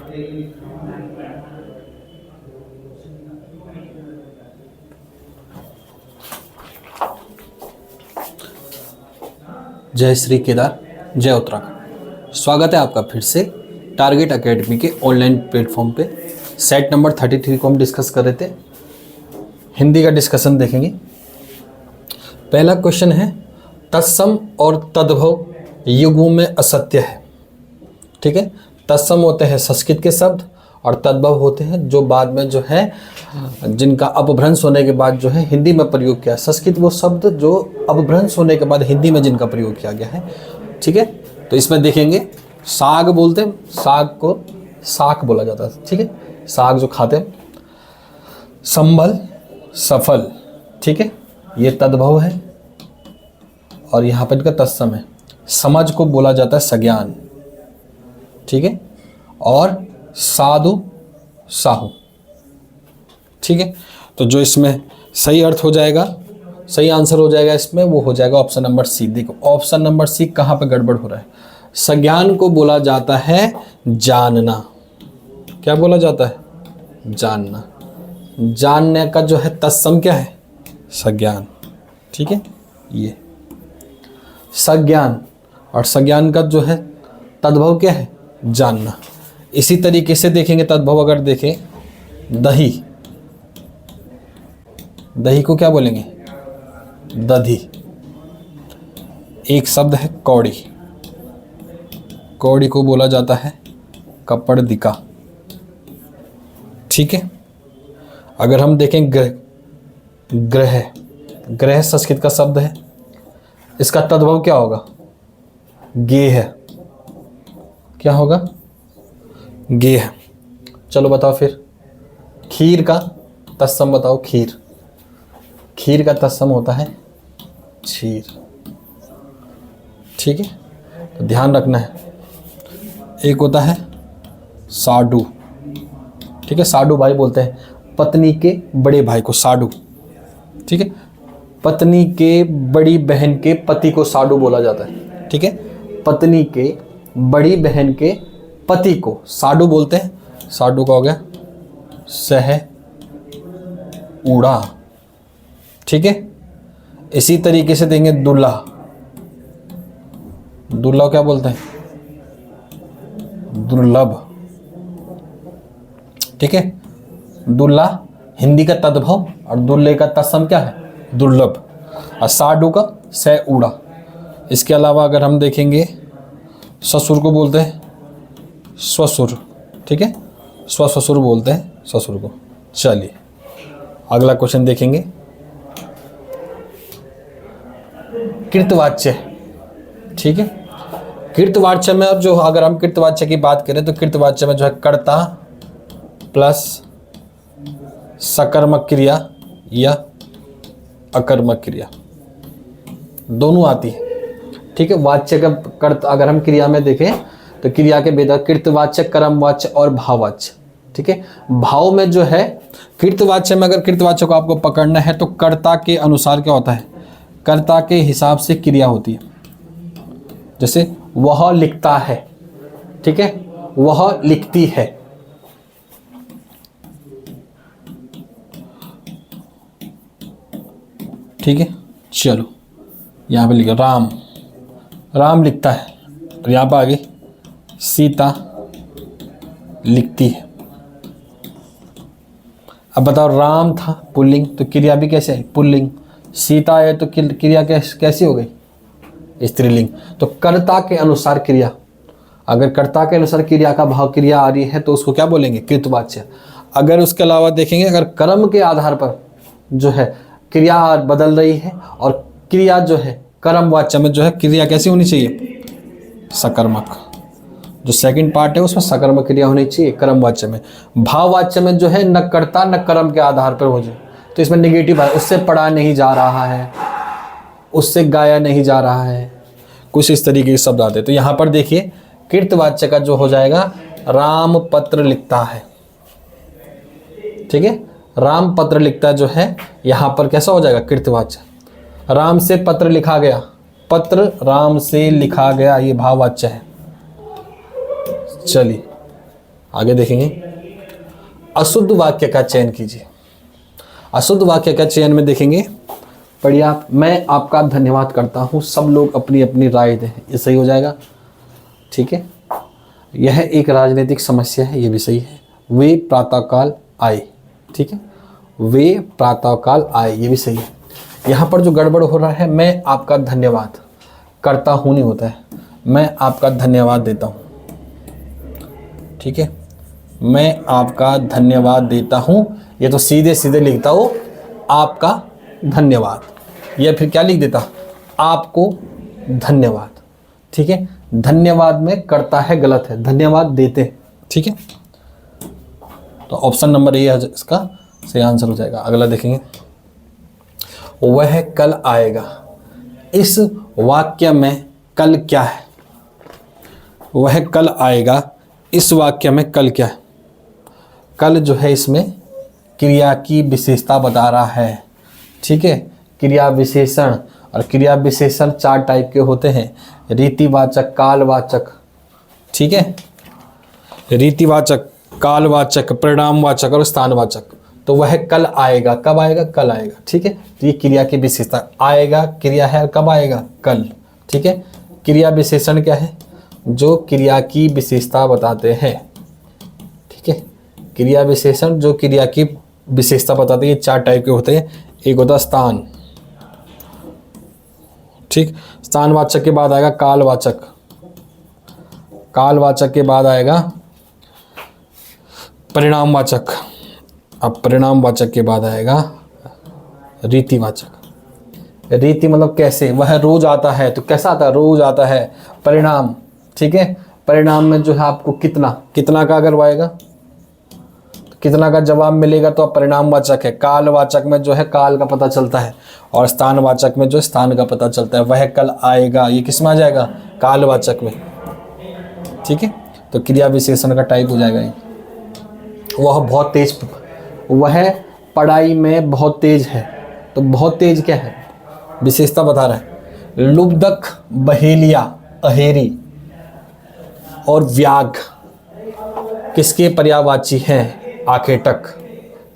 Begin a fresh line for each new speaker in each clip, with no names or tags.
जय श्री केदार, जय उत्तराखंड। स्वागत है आपका फिर से टारगेट एकेडमी के ऑनलाइन प्लेटफॉर्म पे। सेट नंबर 33 को हम डिस्कस कर रहे थे। हिंदी का डिस्कशन देखेंगे। पहला क्वेश्चन है, तत्सम और तद्भव युगों में असत्य है। ठीक है, तत्सम होते हैं संस्कृत के शब्द और तद्भव होते हैं जो बाद में जो है जिनका अपभ्रंश होने के बाद जो है हिंदी में प्रयोग किया। संस्कृत वो शब्द जो अपभ्रंश होने के बाद हिंदी में जिनका प्रयोग किया गया है। ठीक है, तो इसमें देखेंगे साग बोलते हैं, साग को साग बोला जाता है। ठीक है, साग जो खाते हैं। संबल, सफल, ठीक है, ये तद्भव है और यहाँ पर इनका तत्सम है। समझ को बोला जाता है सज्ञान। ठीक है, और साधु, साहू। ठीक है, तो जो इसमें सही अर्थ हो जाएगा, सही आंसर हो जाएगा इसमें, वो हो जाएगा ऑप्शन नंबर सी। देखो ऑप्शन नंबर सी कहाँ पे गड़बड़ हो रहा है। सज्ञान को बोला जाता है जानना। क्या बोला जाता है? जानना। जानने का जो है तत्सम क्या है? सज्ञान। ठीक है, ये सज्ञान और सज्ञान का जो है तद्भव क्या है? जानना। इसी तरीके से देखेंगे तद्भव, अगर देखें दही, दही को क्या बोलेंगे? दधी। एक शब्द है कौड़ी, कौड़ी को बोला जाता है कपड़दिका। ठीक है, अगर हम देखें ग्रह, ग्रह, ग्रह संस्कृत का शब्द है, इसका तद्भव क्या होगा? गेह। क्या होगा? गेह। चलो बताओ फिर। खीर का तत्सम बताओ। खीर, खीर का तत्सम होता है क्षीर। ठीक है, तो ध्यान रखना है। एक होता है साडू। ठीक है, साडू भाई बोलते हैं पत्नी के बड़े भाई को साडू। ठीक है, पत्नी के बड़ी बहन के पति को साडू बोला जाता है। ठीक है, पत्नी के बड़ी बहन के पति को साडू बोलते हैं। साडू का हो गया सह ऊड़ा। ठीक है, इसी तरीके से देंगे दूल्हा। दूल्हा क्या बोलते हैं? दुर्लभ। ठीक है, दूल्हा हिंदी का तद्भव और दूल्हे का तत्सम क्या है? दुर्लभ। और साडू का सह ऊड़ा। इसके अलावा अगर हम देखेंगे ससुर को बोलते हैं स्वसुर। ठीक है, स्वसुर बोलते हैं ससुर को। चलिए अगला क्वेश्चन देखेंगे। कृतवाच्य। ठीक है, कृतवाच्य में अब जो अगर हम कृतवाच्य की बात करें तो कृतवाच्य में जो है कर्ता प्लस सकर्मक क्रिया या अकर्मक क्रिया दोनों आती है। ठीक है, वाच्य का कर्ता अगर हम क्रिया में देखें तो क्रिया के भेद कृतवाच्य, कर्मवाच्य और भाववाच्य। ठीक है, भाव में जो है कृतवाच्य में अगर कृतवाच्य को आपको पकड़ना है तो कर्ता के अनुसार क्या होता है? कर्ता के हिसाब से क्रिया होती है। जैसे वह लिखता है। ठीक है, वह लिखती है। ठीक है, चलो यहां पे लिखा राम, राम लिखता है। और यहां पर आगे सीता लिखती है। अब बताओ, राम था पुल्लिंग तो क्रिया भी कैसे है? पुल्लिंग। सीता है तो क्रिया कैसी हो गई? स्त्रीलिंग। तो कर्ता के अनुसार क्रिया, अगर कर्ता के अनुसार क्रिया का भाव क्रिया आ रही है तो उसको क्या बोलेंगे? कृतवाच्य। अगर उसके अलावा देखेंगे अगर कर्म के आधार पर जो है क्रिया बदल रही है और क्रिया जो है कर्मवाच्य में जो है क्रिया कैसी होनी चाहिए? सकर्मक। जो सेकंड पार्ट है उसमें सकर्मक क्रिया होनी चाहिए कर्मवाच्य में। भाववाच्य में जो है न कर्ता न कर्म के आधार पर हो जाए तो इसमें नेगेटिव है। उससे पढ़ा नहीं जा रहा है, उससे गाया नहीं जा रहा है, कुछ इस तरीके के शब्द आते हैं। तो यहाँ पर देखिए कृतवाच्य का जो हो जाएगा राम पत्र लिखता है। ठीक है, राम पत्र लिखता जो है यहाँ पर कैसा हो जाएगा? कृतवाच्य। राम से पत्र लिखा गया, पत्र राम से लिखा गया, ये भाववाच्य है। चलिए आगे देखेंगे, अशुद्ध वाक्य का चयन कीजिए। अशुद्ध वाक्य का चयन में देखेंगे, पढ़िए आप, मैं आपका धन्यवाद करता हूँ, सब लोग अपनी अपनी राय दें, ये सही हो जाएगा। ठीक है, यह एक राजनीतिक समस्या है, ये भी सही है। वे प्रातःकाल आए, ठीक है, वे प्रातःकाल आए, ये भी सही है। यहाँ पर जो गड़बड़ हो रहा है, मैं आपका धन्यवाद करता हूँ नहीं होता है, मैं आपका धन्यवाद देता हूँ। ठीक है, मैं आपका धन्यवाद देता हूँ, ये तो सीधे सीधे लिखता हो आपका धन्यवाद, या फिर क्या लिख देता, आपको धन्यवाद। ठीक है, धन्यवाद में करता है गलत है, धन्यवाद देते। ठीक है, तो ऑप्शन नंबर ए इसका सही आंसर हो जाएगा। अगला देखेंगे, वह कल आएगा, इस वाक्य में कल क्या है? वह कल आएगा, इस वाक्य में कल क्या है? कल जो है इसमें क्रिया की विशेषता बता रहा है। ठीक है, क्रिया विशेषण, और क्रिया विशेषण 4 टाइप के होते हैं, रीतिवाचक, कालवाचक। ठीक है, रीतिवाचक, कालवाचक, परिणामवाचक और स्थानवाचक। तो वह कल आएगा, कब आएगा? कल आएगा। ठीक है, तो ये क्रिया की विशेषता, आएगा क्रिया है, कब आएगा? कल। ठीक है, क्रिया विशेषण क्या है? जो क्रिया की विशेषता बताते हैं। ठीक है, क्रिया विशेषण जो क्रिया की विशेषता बताते हैं, ये 4 टाइप के होते हैं। एक होता स्थान, ठीक, स्थानवाचक के बाद आएगा कालवाचक, कालवाचक के बाद आएगा परिणामवाचक, अब परिणामवाचक के बाद आएगा रीतिवाचक। रीति मतलब कैसे, वह रोज आता है, तो कैसा आता है? रोज आता है। परिणाम, ठीक है, परिणाम में जो है आपको कितना, कितना का अगर आएगा तो कितना का जवाब मिलेगा, तो परिणामवाचक है। कालवाचक में जो है काल का पता चलता है, और स्थानवाचक में जो स्थान का पता चलता है। वह कल आएगा, ये किस में आ जाएगा? कालवाचक में। ठीक है, तो क्रिया विशेषण का टाइप हो जाएगा ये। वह बहुत तेज, वह पढ़ाई में बहुत तेज है, तो बहुत तेज क्या है? विशेषता बता रहा है। लुब्धक, बहेलिया, अहेरी और व्याघ्र किसके पर्यायवाची हैं? आखेटक,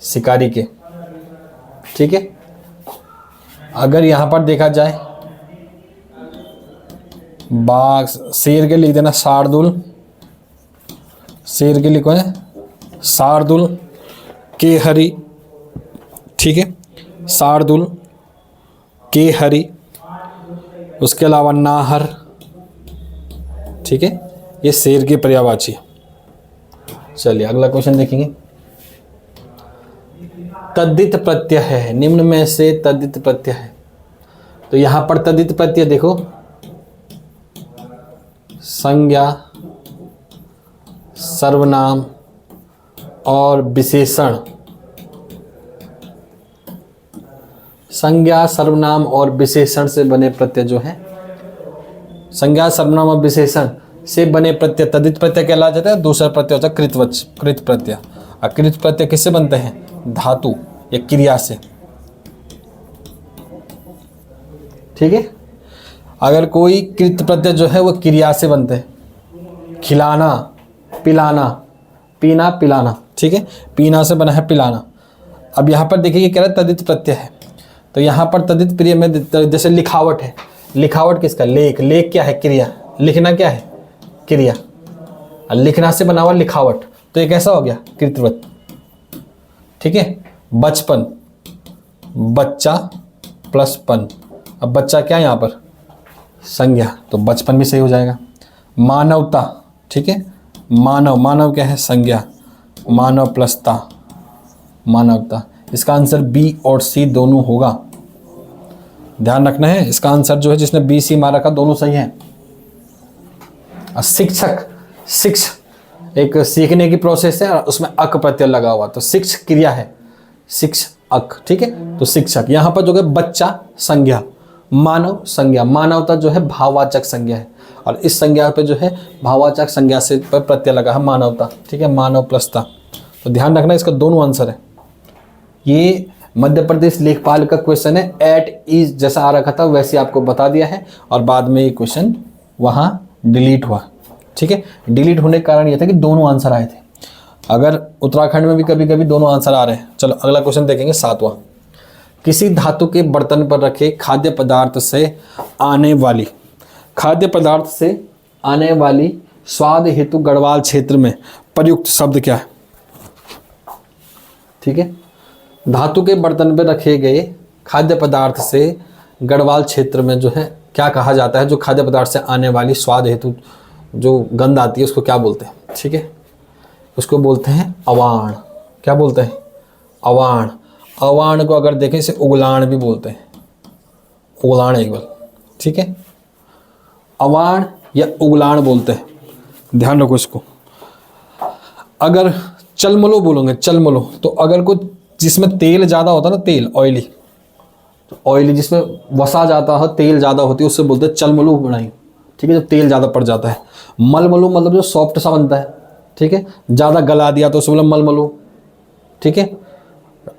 शिकारी के। ठीक है, अगर यहां पर देखा जाए, बाघ, शेर के लिख देना शार्दुल, शेर के लिखो है शार्दुल, केहरी। ठीक है, शार्दुल, केहरी, उसके अलावा नाहर। ठीक है, ये शेर की पर्यायवाची। चलिए अगला क्वेश्चन देखेंगे। तद्धित प्रत्यय है, निम्न में से तद्धित प्रत्यय है, तो यहां पर तद्धित प्रत्यय देखो, संज्ञा, सर्वनाम और विशेषण। संज्ञा, सर्वनाम और विशेषण से बने प्रत्यय जो है, संज्ञा, सर्वनाम और विशेषण से बने प्रत्यय तद्धित प्रत्यय कहला जाता है। दूसरा प्रत्यय होता है कृतवच, कृत प्रत्यय। और कृत प्रत्यय किससे बनते हैं? धातु या क्रिया से। ठीक है, अगर कोई कृत प्रत्यय जो है वो क्रिया से बनते हैं। खिलाना, पिलाना, पीना, पिलाना। ठीक है, पीना से बना है पिलाना। अब यहाँ पर देखिए, ये कह रहा है तद्धित प्रत्यय है, तो यहाँ पर तद्धित प्रत्यय में जैसे लिखावट है, लिखावट किसका? लेख। लेख क्या है? क्रिया। लिखना क्या है? क्रिया। लिखना से बना हुआ लिखावट, तो ये कैसा हो गया? कृतवत। ठीक है, बचपन, बच्चा प्लस पन। अब बच्चा क्या है यहाँ पर? संज्ञा, तो बचपन भी सही हो जाएगा। मानवता, ठीक है, मानव, मानव क्या है? संज्ञा, मानव प्लस ता, मानवता। इसका आंसर बी और सी दोनों होगा, ध्यान रखना है। इसका आंसर जो है, जिसने बी सी मारा का, दोनों सही है। शिक्षक, शिक्ष एक सीखने की प्रोसेस है, उसमें अक प्रत्यय लगा हुआ, तो शिक्ष क्रिया है, शिक्ष अक। ठीक है, तो शिक्षक। यहाँ पर जो है बच्चा संज्ञा, मानव संज्ञा, मानवता जो है भाववाचक संज्ञा है, और इस संज्ञा पे जो है भाववाचक संज्ञा से पर प्रत्यय लगा है मानवता। ठीक है, मानव प्लसता। तो ध्यान रखना, इसका दोनों आंसर है। ये मध्य प्रदेश लेखपाल का क्वेश्चन है, एट इज जैसा आ रखा था वैसे आपको बता दिया है, और बाद में ये क्वेश्चन वहाँ डिलीट हुआ। ठीक है, डिलीट होने का कारण ये था कि दोनों आंसर आए थे। अगर उत्तराखंड में भी कभी कभी दोनों आंसर आ रहे हैं। चलो अगला क्वेश्चन देखेंगे 7वां। किसी धातु के बर्तन पर रखे खाद्य पदार्थ से आने वाली स्वाद हेतु गढ़वाल क्षेत्र में प्रयुक्त शब्द क्या है? ठीक है, धातु के बर्तन पर रखे गए खाद्य पदार्थ से गढ़वाल क्षेत्र में जो है क्या कहा जाता है? जो खाद्य पदार्थ से आने वाली स्वाद हेतु जो गंध आती है उसको क्या बोलते हैं? ठीक है, उसको बोलते हैं अवाण। क्या बोलते हैं? अवाण। अवाण को अगर देखें इसे उगलाण भी बोलते हैं। उगलाण एक बार, ठीक है, अवाण या उगलाण बोलते हैं, ध्यान रखो इसको। अगर चलमलो बोलोगे, चलमलो, तो अगर कुछ जिसमें तेल ज़्यादा होता है ना, तेल ऑयली, ऑयली जिसमें वसा जाता है, तेल ज़्यादा होती है, उससे बोलते हैं चलमलो बनाई। ठीक है, जब तेल ज़्यादा पड़ जाता है। मलमलो मतलब जो सॉफ्ट सा बनता है। ठीक है, ज़्यादा गला दिया तो उसे बोला मलमलो। ठीक है,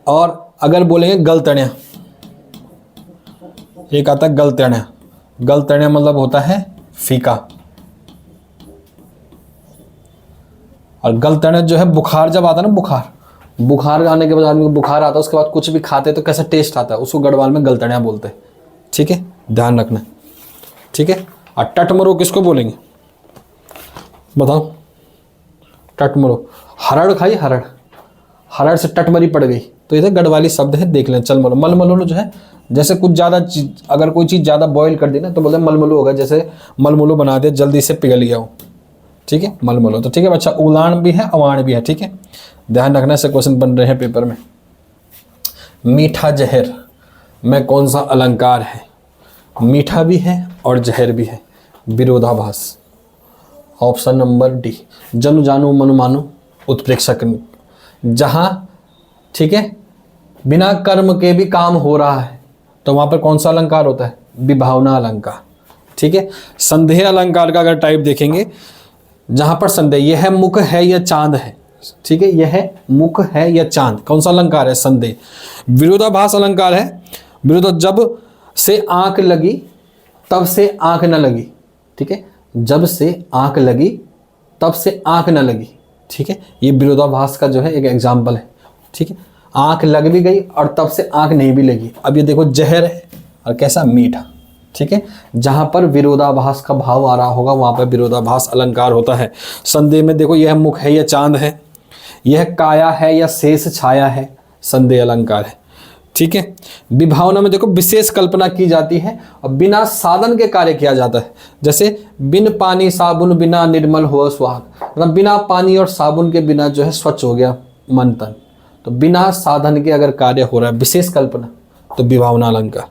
और अगर बोलेंगे गलतण्या, एक आता है गलतण्या। गलतण्या मतलब होता है फीका। और गलतण्या जो है बुखार जब आता है ना, बुखार आने के बाद आदमी को बुखार आता है, उसके बाद कुछ भी खाते तो कैसा टेस्ट आता है, उसको गढ़वाल में गलतण्या बोलते हैं। ठीक है, ध्यान रखना। ठीक है, और टटमरो किसको बोलेंगे बताओ? टटमरो, हरड़ खाई, हरड़ से टटमरी पड़ गई, तो ये गढ़वाली शब्द है, देख लें। चलमलो, मलमलो जो है जैसे कुछ ज़्यादा अगर कोई चीज़ ज़्यादा बॉईल कर दी ना तो बोलते हैं मलमलो होगा, जैसे मलमलो बना दे, जल्दी से पिघल गया हो। ठीक है, मलमलो। तो ठीक है अच्छा, उलाण भी है, अवाण भी है। ठीक है, ध्यान रखना से क्वेश्चन बन रहे हैं पेपर में। मीठा जहर में कौन सा अलंकार है? मीठा भी है और जहर भी है, विरोधाभास। ऑप्शन नंबर डी, जनु जानु मनु मानु उत्प्रेक्षक। जहां, ठीक है, बिना कर्म के भी काम हो रहा है तो वहां पर कौन सा अलंकार होता है? विभावना अलंकार। ठीक है, संदेह अलंकार का अगर टाइप देखेंगे, जहां पर संदेह, यह मुख है या चांद है। ठीक है, यह मुख है या चांद, कौन सा अलंकार है? संदेह। विरोधाभास अलंकार है। विरोध, जब से आंख लगी तब से आंख न लगी। ठीक है, जब से आंख लगी तब से आंख न लगी। ठीक है, ये विरोधाभास का जो है एक एग्जाम्पल है। ठीक है, आंख लग भी गई और तब से आंख नहीं भी लगी। अब ये देखो जहर है और कैसा? मीठा। ठीक है, जहां पर विरोधाभास का भाव आ रहा होगा वहां पर विरोधाभास अलंकार होता है। संदेह में देखो, यह मुख है या चांद है, यह काया है या शेष छाया है, संदेह अलंकार है। ठीक है, विभावना में देखो विशेष कल्पना की जाती है और बिना साधन के कार्य किया जाता है। जैसे बिन पानी साबुन बिना निर्मल हो सुहाग, मतलब बिना पानी और साबुन के बिना जो है स्वच्छ हो गया मन तन। तो बिना साधन के अगर कार्य हो रहा है, विशेष कल्पना, तो विभावना अलंकार।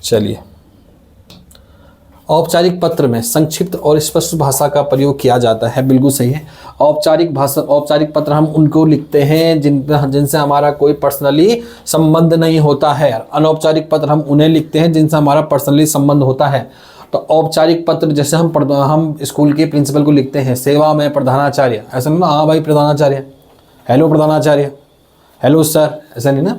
चलिए, औपचारिक पत्र में संक्षिप्त और स्पष्ट भाषा का प्रयोग किया जाता है, बिल्कुल सही है। औपचारिक पत्र हम उनको लिखते हैं जिनसे हमारा कोई पर्सनली संबंध नहीं होता है। अनौपचारिक पत्र हम उन्हें लिखते हैं जिनसे हमारा पर्सनली संबंध होता है। तो औपचारिक पत्र जैसे हम स्कूल के प्रिंसिपल को लिखते हैं, सेवा में प्रधानाचार्य, ऐसा नहीं ना, हाँ भाई प्रधानाचार्य, हेलो प्रधानाचार्य, हेलो सर, ऐसा नहीं ना।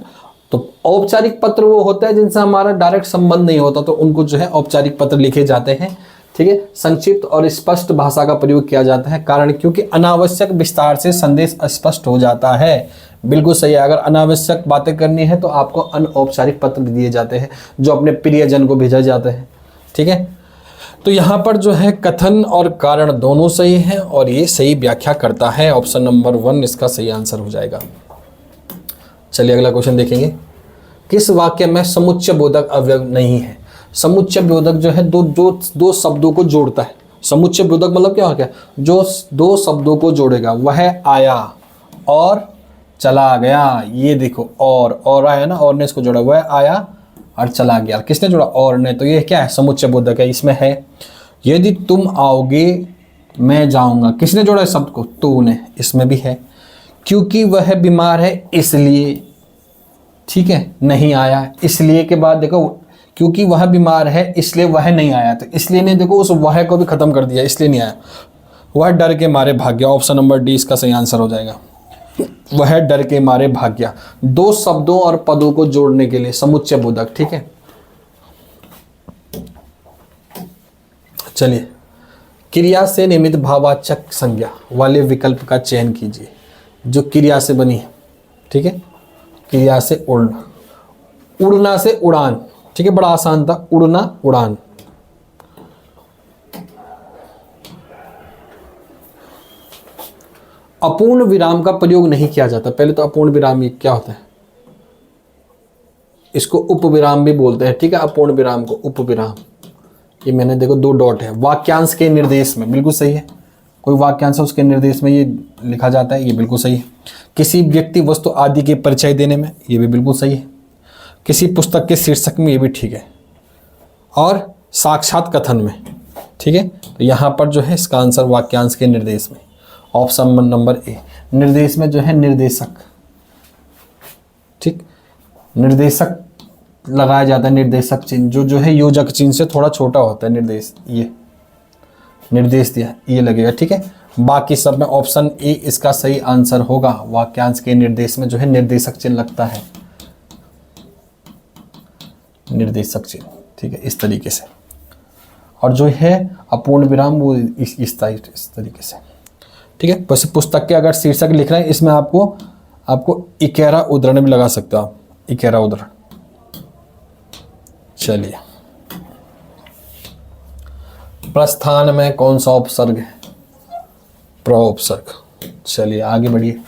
तो औपचारिक पत्र वो होता है जिनसे हमारा डायरेक्ट संबंध नहीं होता, तो उनको जो है औपचारिक पत्र लिखे जाते हैं। ठीक है, संक्षिप्त और स्पष्ट भाषा का प्रयोग किया जाता है, कारण क्योंकि अनावश्यक विस्तार से संदेश स्पष्ट हो जाता है। बिल्कुल सही है, अगर अनावश्यक बातें करनी है तो आपको अनौपचारिक पत्र दिए जाते हैं जो अपने प्रियजन को भेजा जाते हैं। ठीक है, तो यहाँ पर जो है कथन और कारण दोनों सही हैं और ये सही व्याख्या करता है। ऑप्शन नंबर 1 इसका सही आंसर हो जाएगा। चलिए अगला क्वेश्चन देखेंगे। किस वाक्य में समुच्चय बोधक अवयव नहीं है? समुच्चय बोधक जो है दो शब्दों को जोड़ता है। समुच्चय बोधक मतलब क्या हो गया? जो दो शब्दों को जोड़ेगा। वह आया और चला गया, ये देखो और आया ना, और ने इसको जोड़ा। वह आया और चला गया, किसने जोड़ा? और ने। तो ये क्या है? समुच्चय बोधक है। इसमें है यदि तुम आओगे मैं जाऊंगा, किसने जोड़ा इस शब्द को? तू ने। इसमें भी है क्योंकि वह बीमार है इसलिए, ठीक है, नहीं आया। इसलिए के बाद देखो, क्योंकि वह बीमार है इसलिए वह नहीं आया, तो इसलिए ने देखो उस वह को भी खत्म कर दिया, इसलिए नहीं आया। वह डर के मारे भाग गया। ऑप्शन नंबर डी इसका सही आंसर हो जाएगा। वह डर के मारे भाग गया, दो शब्दों और पदों को जोड़ने के लिए समुच्चय बोधक। ठीक है, चलिए क्रिया से निमित्त भाववाचक संज्ञा वाले विकल्प का चयन कीजिए। जो क्रिया से बनी है, ठीक है, क्रिया से उड़ना, उड़ना से उड़ान, ठीक है, बड़ा आसान था, उड़ना उड़ान। अपूर्ण विराम का प्रयोग नहीं किया जाता। पहले तो अपूर्ण विराम ये क्या होता है, इसको उपविराम भी बोलते हैं, ठीक है, अपूर्ण विराम को उपविराम। ये मैंने देखो 2 डॉट है, वाक्यांश के निर्देश में, बिल्कुल सही है, कोई वाक्यांश है उसके निर्देश में ये लिखा जाता है, ये बिल्कुल सही है। किसी व्यक्ति वस्तु आदि के परिचय देने में, ये भी बिल्कुल सही है। किसी पुस्तक के शीर्षक में, ये भी ठीक है। और साक्षात कथन में, ठीक है, तो यहाँ पर जो है इसका आंसर वाक्यांश के निर्देश में, ऑप्शन नंबर ए। निर्देश में जो है निर्देशक, ठीक, निर्देशक लगाया जाता है, निर्देशक चिन्ह जो है योजक चिन्ह से थोड़ा छोटा होता है, निर्देश, ये निर्देश दिया, ये लगेगा, ठीक है। बाकी सब में ऑप्शन ए इसका सही आंसर होगा। वाक्यांश के निर्देश में जो है निर्देशक चिन्ह लगता है, निर्देशक चिन्ह, ठीक है, इस तरीके से। और जो है अपूर्ण विराम वो इस तरीके से, ठीक है। वैसे पुस्तक के अगर शीर्षक लिख रहे हैं, इसमें आपको इकेरा उद्धरण भी लगा सकते हो आप, इकेरा उद्धरण। चलिए, प्रस्थान में कौन सा उपसर्ग है, प्रोपसर्ग। चलिए आगे बढ़िए।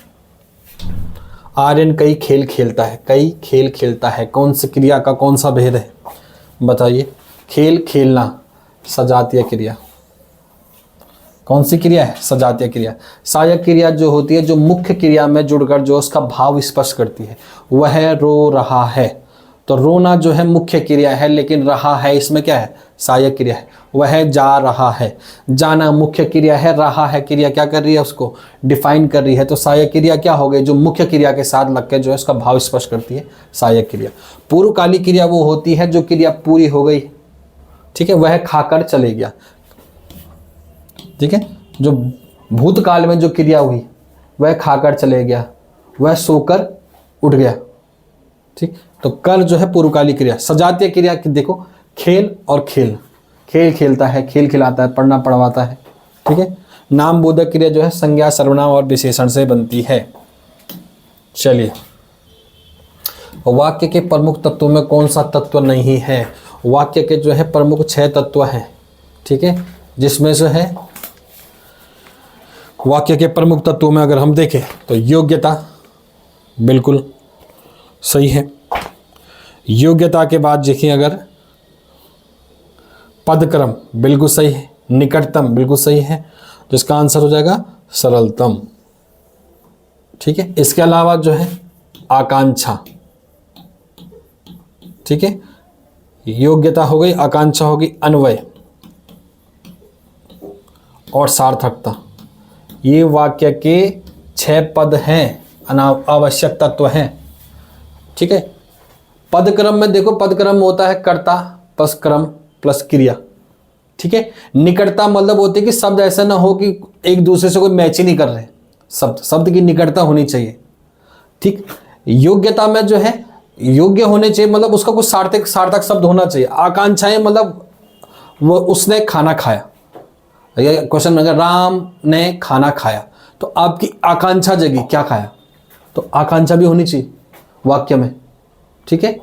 आर्यन कई खेल खेलता है, कई खेल खेलता है, कौन सी क्रिया का कौन सा भेद है बताइए। खेल खेलना सजातीय क्रिया, कौन सी क्रिया है, सजातीय क्रिया। सहायक क्रिया जो होती है, जो मुख्य क्रिया में जुड़कर जो उसका भाव स्पष्ट करती है, वह रो रहा है। तो रोना जो है मुख्य क्रिया है, लेकिन रहा है इसमें क्या है, सहायक क्रिया है। वह जा रहा है, जाना मुख्य क्रिया है, रहा है क्रिया क्या कर रही है, उसको डिफाइन कर रही है। तो सहायक क्रिया क्या हो गई, जो मुख्य क्रिया के साथ लग के जो है उसका भाव स्पष्ट करती है, सहायक क्रिया। पूर्वकालिक क्रिया वो होती है जो क्रिया पूरी हो गई, ठीक है, वह खाकर चले गया, ठीक है। जो भूतकाल में जो क्रिया हुई वह खाकर चले गया, वह सोकर उठ गया, ठीक। तो कर जो है पूर्वकालिक क्रिया। सजातीय क्रिया देखो, खेल और खेल, खेल खेलता है, खेल खिलाता है, पढ़ना पढ़वाता है, ठीक है। नाम बोधक क्रिया जो है संज्ञा, सर्वनाम और विशेषण से बनती है। चलिए, वाक्य के प्रमुख तत्वों में कौन सा तत्व नहीं है। वाक्य के जो है प्रमुख 6 तत्व हैं, ठीक है, जिसमें से है वाक्य के प्रमुख तत्वों में अगर हम देखें तो योग्यता बिल्कुल सही है। योग्यता के बाद देखिए अगर पदक्रम बिल्कुल सही है, निकटतम बिल्कुल सही है, जिसका आंसर हो जाएगा सरलतम, ठीक है। इसके अलावा जो है आकांक्षा, ठीक है, योग्यता हो गई, आकांक्षा होगी, अन्वय और सार्थकता। ये वाक्य के 6 पद हैं, आवश्यक तत्व हैं, ठीक है। पदक्रम में देखो, पदक्रम होता है कर्ता प्लस क्रम प्लस क्रिया, ठीक है। निकटता मतलब होती है कि शब्द ऐसा ना हो कि एक दूसरे से कोई मैच ही नहीं कर रहे, शब्द की निकटता होनी चाहिए, ठीक। योग्यता में जो है योग्य होने चाहिए, मतलब उसका कुछ सार्थक शब्द होना चाहिए। आकांक्षाएं मतलब वो उसने खाना खाया, क्वेश्चन अगर राम ने खाना खाया तो आपकी आकांक्षा जगी, क्या खाया, तो आकांक्षा भी होनी चाहिए वाक्य में, ठीक है।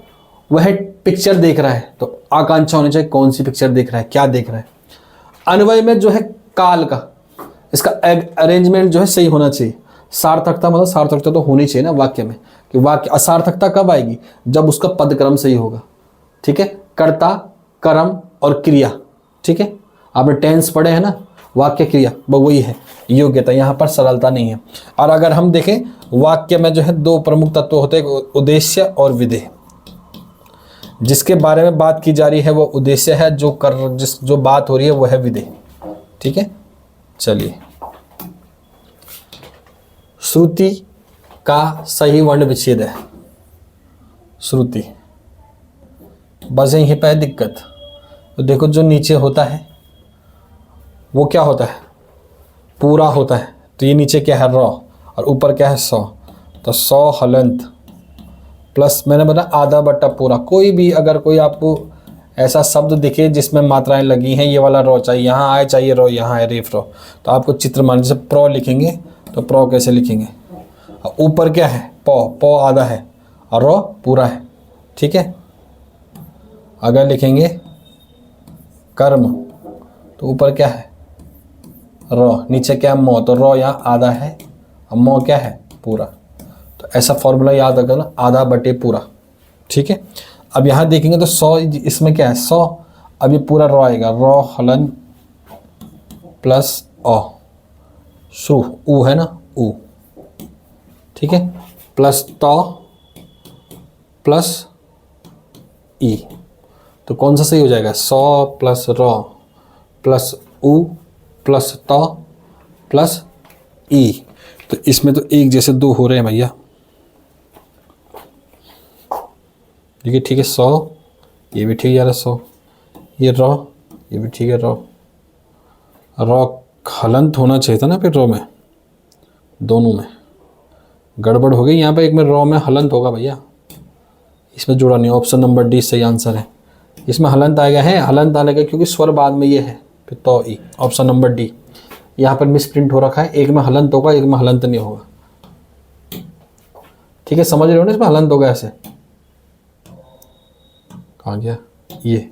वह पिक्चर देख रहा है तो आकांक्षा होनी चाहिए, कौन सी पिक्चर देख रहा है, क्या देख रहा है। अन्वय में जो है काल का, इसका अरेंजमेंट जो है सही होना चाहिए। सार्थकता मतलब सार्थकता तो होनी चाहिए ना वाक्य में, कि वाक्य असार्थकता कब आएगी, जब उसका पदक्रम सही होगा, ठीक है। कर्ता, कर्म और क्रिया, ठीक है, आपने टेंस पढ़े हैं ना, वाक्य क्रिया वो वही है योग्यता, यहाँ पर सरलता नहीं है। और अगर हम देखें वाक्य में जो है 2 प्रमुख तत्व होते हैं, उद्देश्य और विधेय। जिसके बारे में बात की जा रही है वो उद्देश्य है, जो बात हो रही है वो है विधेय, ठीक है। चलिए, श्रुति का सही वर्ण विच्छेद है, श्रुति, बस यहीं पे है दिक्कत। तो देखो जो नीचे होता है वो क्या होता है, पूरा होता है, तो ये नीचे क्या है, र, और ऊपर क्या है, सौ, तो 100 हलंत प्लस मैंने बताया आधा बट्टा पूरा। कोई भी अगर कोई आपको ऐसा शब्द दिखे जिसमें मात्राएं लगी हैं, ये वाला रो चाहिए, यहाँ आए चाहिए रो, यहाँ है रेफ रो, तो आपको चित्र मान, जैसे प्रो लिखेंगे तो प्रो कैसे लिखेंगे, और ऊपर क्या है, पौ, पौ आधा है और रॉ पूरा है, ठीक है। अगर लिखेंगे कर्म तो ऊपर क्या है, रॉ, नीचे क्या है, मौ, तो रॉ यहाँ आधा है और मौ क्या है, पूरा। तो ऐसा फॉर्मूला याद रखना, आधा बटे पूरा, ठीक है। अब यहाँ देखेंगे तो 100, इसमें क्या है 100, अब ये पूरा रॉ आएगा, रॉ हलन प्लस औ, सु, ऊ है ना, ऊ, ठीक है, प्लस तौ प्लस ई। तो कौन सा सही हो जाएगा, 100 प्लस रॉ प्लस ऊ प्लस तौ प्लस ई। तो इसमें तो एक जैसे दो हो रहे हैं भैया, देखिए, ठीक है। 100 ये भी ठीक जा रहा है, 100 ये रॉ, ये भी ठीक है, रॉ हलंत होना चाहिए था ना फिर रॉ में, दोनों में गड़बड़ हो गई। यहाँ पे एक में रॉ में हलंत होगा भैया, इसमें जुड़ा नहीं, ऑप्शन नंबर डी सही आंसर है। इसमें हलंत आएगा, है हलंत आएगा क्योंकि स्वर बाद में ये है, फिर तो ई, ऑप्शन नंबर डी। यहाँ पर मिस प्रिंट हो रखा है, एक में हलंत होगा एक में हलंत नहीं होगा, ठीक है, समझ रहे हो ना, इसमें हलंत होगा ऐसे। कहाँ गया ये,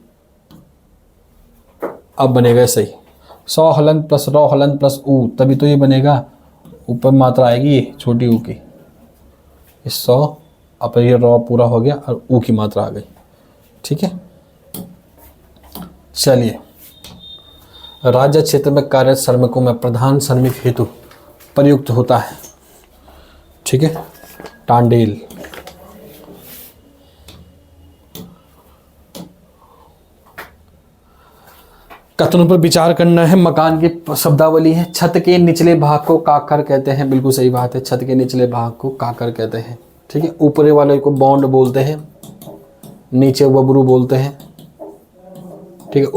अब बनेगा सही, 100 हलंत प्लस रॉ हलंत प्लस ऊ, तभी तो ये बनेगा। ऊपर मात्रा आएगी ये छोटी ऊ की, इस 100, अब ये रॉ पूरा हो गया और ऊ की मात्रा आ गई, ठीक है। चलिए, राज्य क्षेत्र में कार्यरत श्रमिकों में प्रधान श्रमिक हेतु प्रयुक्त होता है, ठीक है, टांडेल। कथनों पर विचार करना है। मकान की शब्दावली है, छत के निचले भाग को काकर कहते हैं, बिल्कुल सही बात है, छत के निचले भाग को काकर कहते हैं, ठीक है। ऊपरी वाले को बॉन्ड बोलते हैं, नीचे वबरू बोलते हैं, ठीक है।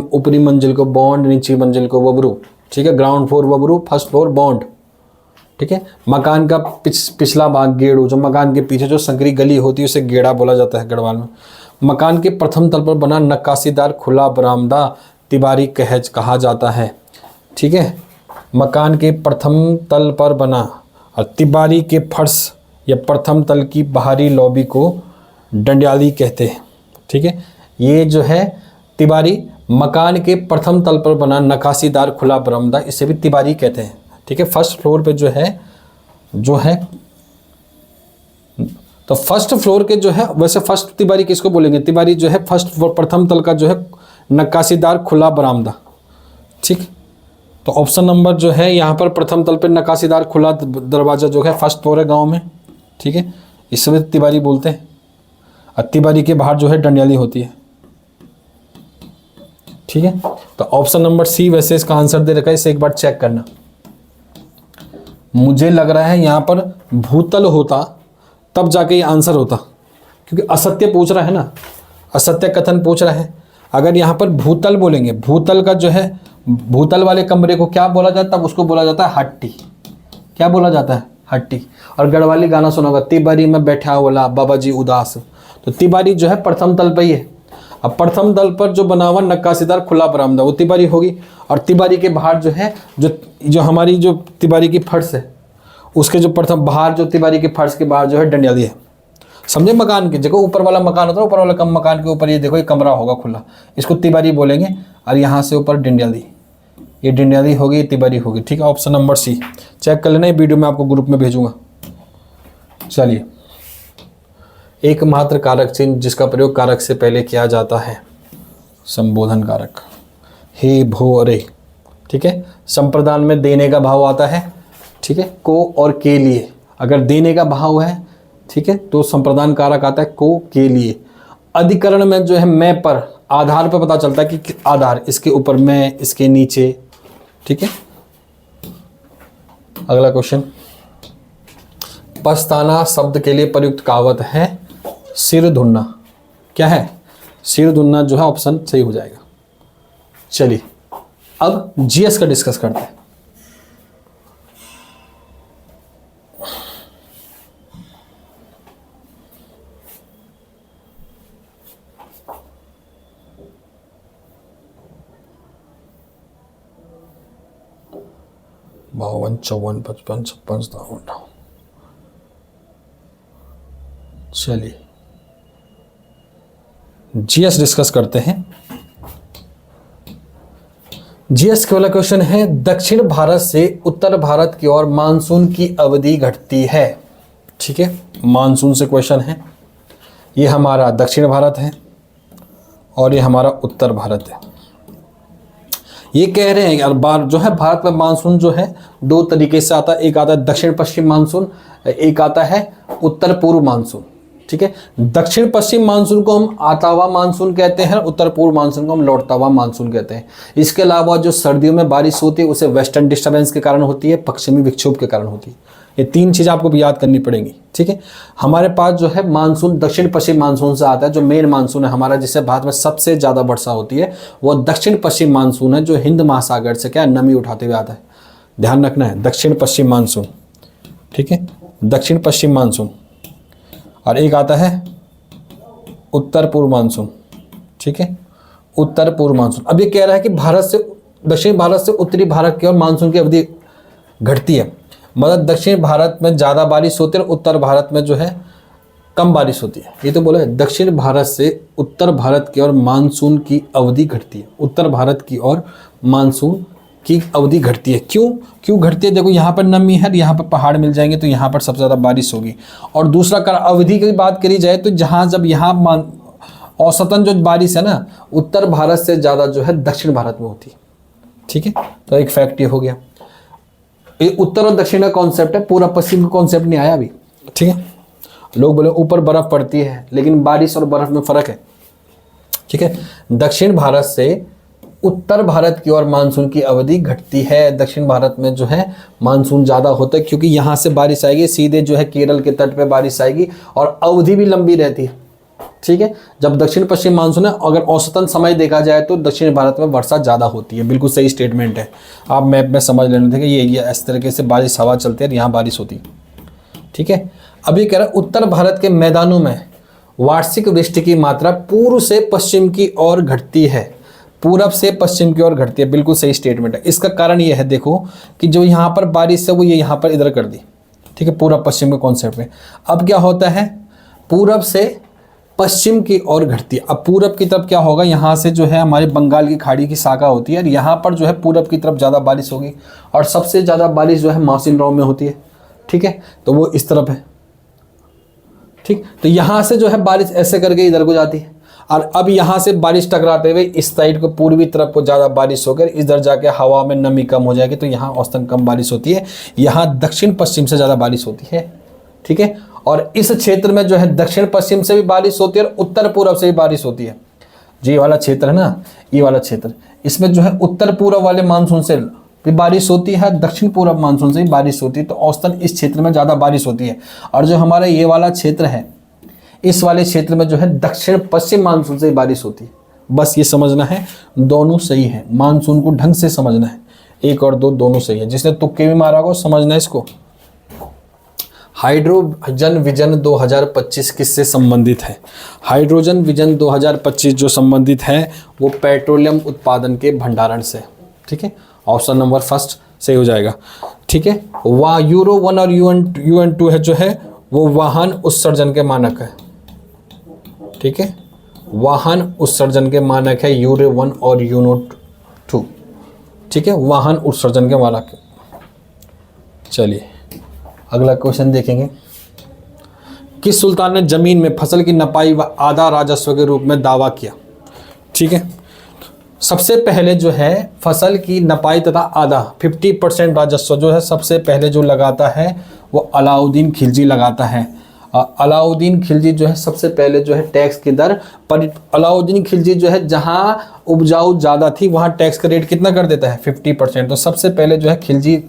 ऊपरी मंजिल को बॉन्ड, नीचे मंजिल को वबरू, ठीक है। ग्राउंड फ्लोर वबरू, फर्स्ट फ्लोर बॉन्ड, ठीक है। मकान का पिछला भाग गेड़ू, जो मकान के पीछे जो संकरी गली होती है उसे गेड़ा बोला जाता है गढ़वाल में। मकान के प्रथम तल पर बना नक्काशीदार खुला बरामदा तिबारी कहा जाता है, ठीक है। मकान के प्रथम तल पर बना और तिबारी के फर्श या प्रथम तल की बाहरी लॉबी को डंडियाली कहते हैं, ठीक है। ये जो है तिबारी, मकान के प्रथम तल पर बना नक्काशीदार खुला बरामदा, इसे भी तिबारी कहते हैं, ठीक है। फर्स्ट फ्लोर पे जो है तो फर्स्ट फ्लोर के जो है, वैसे फर्स्ट तिबारी किसको बोलेंगे, तिबारी जो है फर्स्ट फ्लोर प्रथम तल का जो है नक्काशीदार खुला बरामदा, ठीक। तो ऑप्शन नंबर जो है यहाँ पर प्रथम तल पे नक्काशीदार खुला दरवाजा जो है फर्स्ट फ्लोर है गांव में, ठीक है, इसमें तिबारी बोलते हैं। और तिबारी के बाहर जो है डंडियाली होती है, ठीक है। तो ऑप्शन नंबर सी वैसे इसका आंसर दे रखा है, इसे एक बार चेक करना। मुझे लग रहा है यहाँ पर भूतल होता तब जाके ये आंसर होता, क्योंकि असत्य पूछ रहा है ना, असत्य कथन पूछ रहा है। अगर यहाँ पर भूतल बोलेंगे, भूतल का जो है, भूतल वाले कमरे को क्या बोला जाता है, उसको बोला जाता है हट्टी। क्या बोला जाता है, हट्टी। और गढ़वाली गाना सुना होगा, तिबारी में बैठा बोला बाबा जी उदास। तो तिबारी जो है प्रथम तल पर ही है। अब प्रथम तल पर जो बना हुआ नक्काशीदार खुला बरामदा वो तिबारी होगी। और तिबारी के बाहर जो है, जो हमारी जो तिबारी की फर्श है, उसके जो प्रथम बाहर जो तिबारी के फर्श के बाहर जो है डंडियाली है, समझे। मकान की जगह ऊपर वाला मकान होता है, ऊपर वाला कम मकान के ऊपर ये देखो, ये कमरा होगा खुला, इसको तिबारी बोलेंगे। और यहाँ से ऊपर डंडियाली, ये डंडियाली होगी, ये तिबारी होगी, ठीक है। ऑप्शन नंबर सी चेक कर लेना, ये वीडियो मैं आपको ग्रुप में भेजूंगा। चलिए, एकमात्र कारक चिन्ह जिसका प्रयोग कारक से पहले किया जाता है, संबोधन कारक, हे भो अरे, ठीक है। संप्रदान में देने का भाव आता है, ठीक है, को और के लिए। अगर देने का भाव है, ठीक है, तो संप्रदान कारक आता है को के लिए। अधिकरण में जो है मैं पर, आधार पर पता चलता है कि आधार, इसके ऊपर मैं, इसके नीचे, ठीक है। अगला क्वेश्चन, पछताना शब्द के लिए प्रयुक्त कहावत है सिर धुनना। क्या है, सिर धुनना जो है ऑप्शन सही हो जाएगा। चलिए, अब जीएस का डिस्कस करते हैं। बावन 54 55 56 57। चलिए जीएस डिस्कस करते हैं। जीएस के वाला क्वेश्चन है, दक्षिण भारत से उत्तर भारत की ओर मानसून की अवधि घटती है। ठीक है, मानसून से क्वेश्चन है। ये हमारा दक्षिण भारत है और ये हमारा उत्तर भारत है। ये कह रहे हैं कि बार जो है भारत में मानसून जो है दो तरीके से आता है, एक आता है दक्षिण पश्चिम मानसून, एक आता है उत्तर पूर्व मानसून। ठीक है, दक्षिण पश्चिम मानसून को हम आता हुआ मानसून कहते हैं, उत्तर पूर्व मानसून को हम लौटता हुआ मानसून कहते हैं। इसके अलावा जो सर्दियों में बारिश होती है उसे वेस्टर्न डिस्टर्बेंस के कारण होती है, पश्चिमी विक्षोभ के कारण होती है। ये तीन चीज़ आपको याद करनी पड़ेंगी। ठीक है, हमारे पास जो है मानसून दक्षिण पश्चिम मानसून से आता है। जो मेन मानसून है हमारा, जिससे भारत में सबसे ज़्यादा वर्षा होती है, वो दक्षिण पश्चिम मानसून है, जो हिंद महासागर से क्या नमी उठाते हुए आता है। ध्यान रखना है, दक्षिण पश्चिम मानसून। ठीक है, दक्षिण पश्चिम मानसून। और एक आता है उत्तर पूर्व मानसून। ठीक है, उत्तर पूर्व मानसून। अब ये कह रहा है कि भारत से दक्षिण भारत से उत्तरी भारत की ओर मानसून की अवधि घटती है, मतलब दक्षिण भारत में ज़्यादा बारिश होती है और उत्तर भारत में जो है कम बारिश होती है। ये तो बोला है, दक्षिण भारत से उत्तर भारत की ओर मानसून की अवधि घटती है। उत्तर भारत की ओर मानसून की अवधि घटती है। क्यों घटती है? देखो यहाँ पर नमी है, यहाँ पर पहाड़ मिल जाएंगे तो यहाँ पर सबसे ज़्यादा बारिश होगी। और दूसरा अवधि की बात करी जाए तो जहाँ जब यहाँ औसतन जो बारिश है ना, उत्तर भारत से ज़्यादा जो है दक्षिण भारत में होती है। ठीक है, तो एक फैक्ट ये हो गया। ये उत्तर और दक्षिण का कॉन्सेप्ट है, पूरा पश्चिम का कॉन्सेप्ट नहीं आया अभी। ठीक है, लोग बोले ऊपर बर्फ पड़ती है, लेकिन बारिश और बर्फ में फ़र्क है। ठीक है, दक्षिण भारत से उत्तर भारत की ओर मानसून की अवधि घटती है। दक्षिण भारत में जो है मानसून ज़्यादा होता है, क्योंकि यहाँ से बारिश आएगी सीधे जो है केरल के तट पे बारिश आएगी और अवधि भी लंबी रहती है। ठीक है, जब दक्षिण पश्चिम मानसून है, अगर औसतन समय देखा जाए तो दक्षिण भारत में वर्षा ज़्यादा होती है। बिल्कुल सही स्टेटमेंट है, आप मैप में समझ लेने थे कि ये इस तरीके से बारिश हवा चलती है, यहाँ बारिश होती है। ठीक है, अब ये कह रहा है उत्तर भारत के मैदानों में वार्षिक वृष्टि की मात्रा पूर्व से पश्चिम की ओर घटती है, पूरब से पश्चिम की ओर घटती है। बिल्कुल सही स्टेटमेंट है। इसका कारण ये है, देखो कि जो यहाँ पर बारिश है वो ये यहाँ पर इधर कर दी। ठीक है, पूरब पश्चिम के कॉन्सेप्ट में। अब क्या होता है, पूरब से पश्चिम की ओर घटती है। अब पूरब की तरफ क्या होगा, यहाँ से जो है हमारे बंगाल की खाड़ी की शाखा होती है और यहाँ पर जो है पूरब की तरफ ज़्यादा बारिश होगी और सबसे ज़्यादा बारिश जो है मौसिन राव में होती है। ठीक है, तो वो इस तरफ है। ठीक, तो यहाँ से जो है बारिश ऐसे करके इधर को जाती है और अब यहाँ से बारिश टकराते हुए इस साइड को पूर्वी तरफ को ज़्यादा बारिश होकर इधर जाके हवा में नमी कम हो जाएगी, तो यहाँ औसतन कम बारिश होती है। यहाँ दक्षिण पश्चिम से ज़्यादा बारिश होती है। ठीक है, और इस क्षेत्र में जो है दक्षिण पश्चिम से भी बारिश होती है और उत्तर पूर्व से भी बारिश होती है। जो ये वाला क्षेत्र है ना, ये वाला क्षेत्र, इसमें जो है उत्तर पूर्व वाले मानसून से भी बारिश होती है, दक्षिण पूर्व मानसून से भी बारिश होती है, तो औसतन इस क्षेत्र में ज़्यादा बारिश होती है। और जो हमारा ये वाला क्षेत्र है, इस वाले क्षेत्र में जो है दक्षिण पश्चिम मानसून से बारिश होती है। बस ये समझना है, दोनों सही है, मानसून को ढंग से समझना है। 1 और 2 दोनों सही है। जिसने तुक्के भी मारा को समझना है इसको। हाइड्रोजन विजन 2025 किससे संबंधित है? हाइड्रोजन विजन 2025 जो संबंधित है वो पेट्रोलियम उत्पादन के भंडारण से। ठीक है, ऑप्शन नंबर फर्स्ट सही हो जाएगा। ठीक है, यूरो 1 और UN 2 है जो है वो वाहन उत्सर्जन के मानक है। ठीक है, वाहन उत्सर्जन के मानक है यूरो 1 और यूरो 2। ठीक है, वाहन उत्सर्जन के मानक है। चलिए अगला क्वेश्चन देखेंगे। किस सुल्तान ने जमीन में फसल की नपाई व आधा राजस्व के रूप में दावा किया? ठीक है, सबसे पहले जो है फसल की नपाई तथा आधा 50% राजस्व जो है सबसे पहले जो लगाता है वो अलाउद्दीन खिलजी लगाता है। अलाउद्दीन खिलजी जो है सबसे पहले जो है टैक्स की दर पर, अलाउद्दीन खिलजी जो है जहाँ उपजाऊ ज़्यादा थी वहाँ टैक्स का रेट कितना कर देता है? 50%। तो सबसे पहले जो है खिलजी